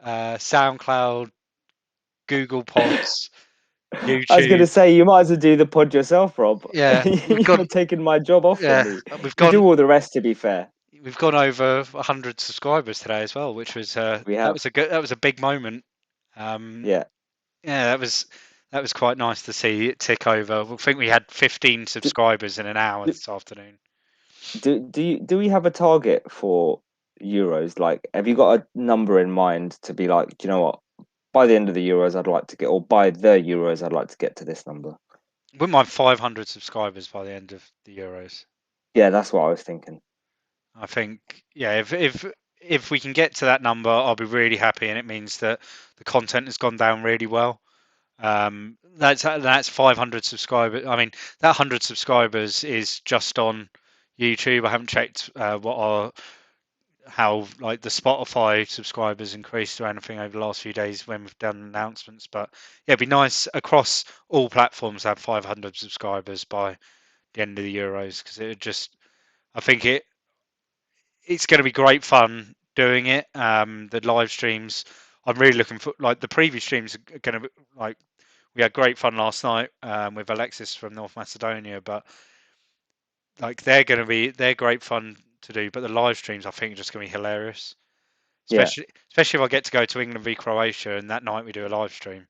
[SPEAKER 2] SoundCloud, Google Pods,
[SPEAKER 1] I was going to
[SPEAKER 2] YouTube.
[SPEAKER 1] say you might as well do the pod yourself, Rob.
[SPEAKER 2] Yeah,
[SPEAKER 1] You're taking my job off from
[SPEAKER 2] yeah
[SPEAKER 1] me.
[SPEAKER 2] we've
[SPEAKER 1] You
[SPEAKER 2] gone
[SPEAKER 1] do all the rest, to be fair.
[SPEAKER 2] we've gone over 100 subscribers today as well, which was
[SPEAKER 1] We
[SPEAKER 2] that
[SPEAKER 1] have.
[SPEAKER 2] was a big moment. Um,
[SPEAKER 1] Yeah.
[SPEAKER 2] yeah, that was quite nice to see it tick over. I think we had 15
[SPEAKER 1] Do,
[SPEAKER 2] subscribers in an hour
[SPEAKER 1] do,
[SPEAKER 2] this afternoon.
[SPEAKER 1] do we have a target for Euros? Like, have you got a number in mind to be like, do you know what? By the end of the Euros, I'd like to get, or by the Euros, I'd like to get to this number.
[SPEAKER 2] Wouldn't mind 500 subscribers by the end of the Euros.
[SPEAKER 1] Yeah, that's what I was thinking.
[SPEAKER 2] I think, yeah, if we can get to that number, I'll be really happy, and it means that the content has gone down really well. That's 500 subscribers. I mean, that 100 subscribers is just on YouTube. I haven't checked how like the Spotify subscribers increased or anything over the last few days when we've done announcements. But yeah, it'd be nice across all platforms to have 500 subscribers by the end of the Euros because it just I think it's going to be great fun doing it. The live streams, I'm really looking for. Like the preview streams are going to be like we had great fun last night with Alexis from North Macedonia, but like they're great fun to do. But the live streams, I think, are just going to be hilarious.
[SPEAKER 1] Yeah.
[SPEAKER 2] Especially if I get to go to England v Croatia and that night we do a live stream.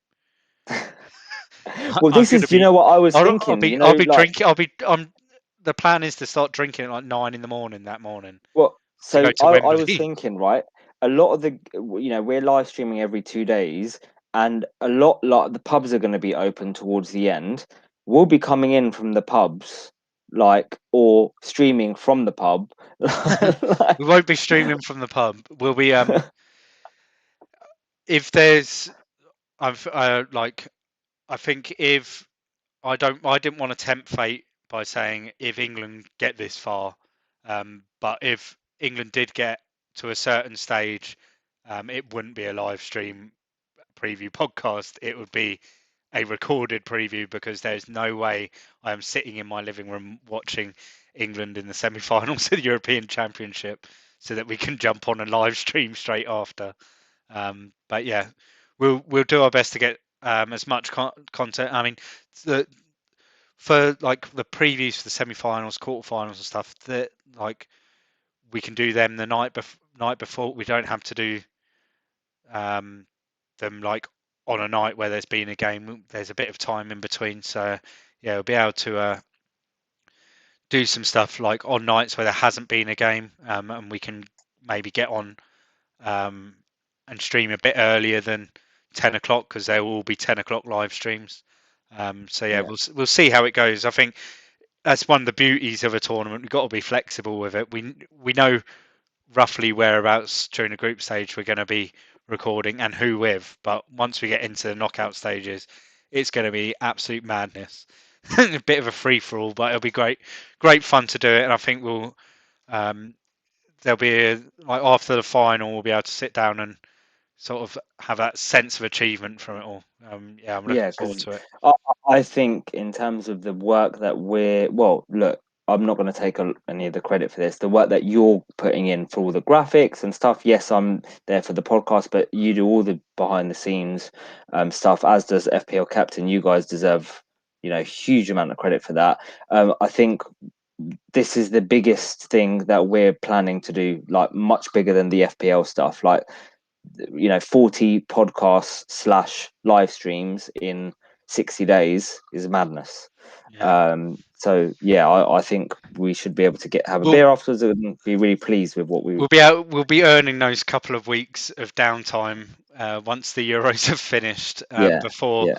[SPEAKER 1] Well,
[SPEAKER 2] I'm
[SPEAKER 1] this
[SPEAKER 2] going
[SPEAKER 1] is,
[SPEAKER 2] to
[SPEAKER 1] do you
[SPEAKER 2] be.
[SPEAKER 1] know what I was
[SPEAKER 2] I'll
[SPEAKER 1] thinking?
[SPEAKER 2] be.
[SPEAKER 1] You
[SPEAKER 2] I'll
[SPEAKER 1] know,
[SPEAKER 2] be
[SPEAKER 1] like,
[SPEAKER 2] drinking. The plan is to start drinking at like 9 in the morning that morning
[SPEAKER 1] well,
[SPEAKER 2] to go
[SPEAKER 1] so
[SPEAKER 2] to
[SPEAKER 1] I was
[SPEAKER 2] Wembley.
[SPEAKER 1] thinking, right? A lot of the, we're live streaming every 2 days, and a lot, like, the pubs are going to be open towards the end. We'll be coming in from the pubs, like, or streaming from the pub. Like,
[SPEAKER 2] We won't be streaming from the pub. We'll be if there's I've like I think if I didn't want to tempt fate by saying if England get this far, but if England did get to a certain stage, it wouldn't be a live stream preview podcast. It would be a recorded preview because there's no way I am sitting in my living room watching England in the semi-finals of the European Championship so that we can jump on a live stream straight after. But yeah, we'll do our best to get as much content. I mean, the for like the previews for the semi-finals, quarterfinals, and stuff. That like we can do them the night before. We don't have to do um, them like on a night where there's been a game. There's a bit of time in between, so yeah, we'll be able to do some stuff like on nights where there hasn't been a game, and we can maybe get on um, and stream a bit earlier than 10 o'clock because there will be 10 o'clock live streams. So yeah,
[SPEAKER 1] Yeah,
[SPEAKER 2] we'll see how it goes. I think that's one of the beauties of a tournament. We've got to be flexible with it. We know roughly whereabouts during the group stage we're going to be recording and who with, but once we get into the knockout stages, it's going to be absolute madness. A bit of a free for all, but it'll be great fun to do it. And I think um, there'll be like after the final, we'll be able to sit down and sort of have that sense of achievement from it all. Yeah, I'm looking
[SPEAKER 1] yeah,
[SPEAKER 2] forward
[SPEAKER 1] because
[SPEAKER 2] to it.
[SPEAKER 1] I, I think in terms of the work that well, look, I'm not going to take any of the credit for this. The work that you're putting in for all the graphics and stuff. Yes, I'm there for the podcast, but you do all the behind the scenes stuff, as does FPL Captain. You guys deserve, huge amount of credit for that. I think this is the biggest thing that we're planning to do, like much bigger than the FPL stuff. Like 40 podcasts slash live streams in 60 days is madness.
[SPEAKER 2] Yeah,
[SPEAKER 1] So yeah, I think we should be able to have a
[SPEAKER 2] we'll
[SPEAKER 1] beer afterwards and be really pleased with what we.
[SPEAKER 2] we'll be earning those couple of weeks of downtime once the Euros have finished
[SPEAKER 1] Yeah,
[SPEAKER 2] before,
[SPEAKER 1] yeah.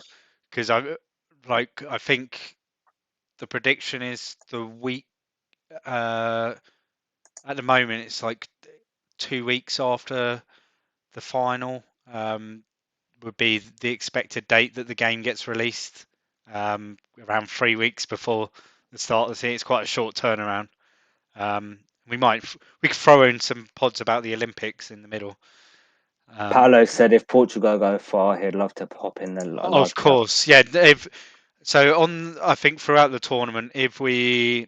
[SPEAKER 2] because I think the prediction is the week uh, at the moment it's like 2 weeks after the final would be the expected date that the game gets released. Around 3 weeks before the start of the season. It's quite a short turnaround. Um, we could throw in some pods about the Olympics in the middle. Um,
[SPEAKER 1] Paolo said if Portugal go far, he'd love to pop in the
[SPEAKER 2] of
[SPEAKER 1] live chat.
[SPEAKER 2] course, yeah. If, so on, I think throughout the tournament, if we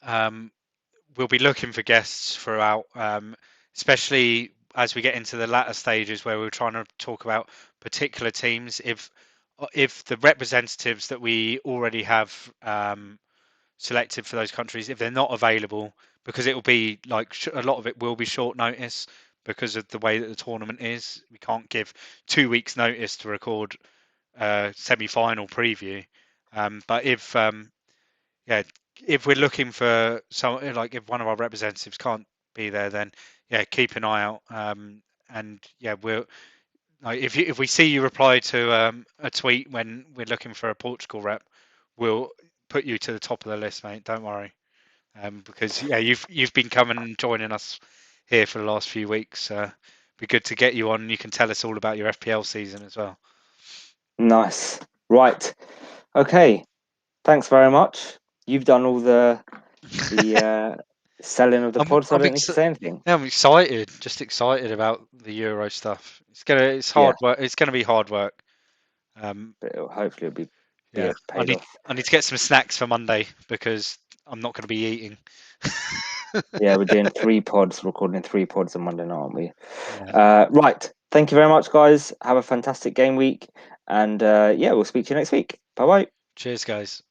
[SPEAKER 2] um, we'll be looking for guests throughout, especially as we get into the latter stages where we're trying to talk about particular teams. If the representatives that we already have selected for those countries, if they're not available, because it will be like a lot of it will be short notice because of the way that the tournament is. We can't give 2 weeks notice to record a semi-final preview. But yeah, if we're looking for some, like if one of our representatives can't be there, then yeah, keep an eye out. And yeah, we'll like if we see you reply to a tweet when we're looking for a Portugal rep, we'll put you to the top of the list, mate. Don't worry. Because yeah, you've been coming and joining us here for the last few weeks. Be good to get you on. You can tell us all about your FPL season as well.
[SPEAKER 1] Nice. Right. Okay. Thanks very much. You've done all the selling of the pod, so I
[SPEAKER 2] I'm
[SPEAKER 1] don't need to say anything.
[SPEAKER 2] yeah, I'm excited. Just excited about the Euro stuff. It's
[SPEAKER 1] Yeah,
[SPEAKER 2] hard work. It's gonna be hard work. Um,
[SPEAKER 1] but hopefully it'll be
[SPEAKER 2] yeah,
[SPEAKER 1] paid off.
[SPEAKER 2] I need to get some snacks for Monday because I'm not gonna be eating.
[SPEAKER 1] Yeah, we're doing three pods, recording three pods on Monday night, aren't we?
[SPEAKER 2] Yeah.
[SPEAKER 1] Right. Thank you very much, guys. Have a fantastic game week. And yeah, we'll speak to you next week. Bye bye.
[SPEAKER 2] Cheers, guys.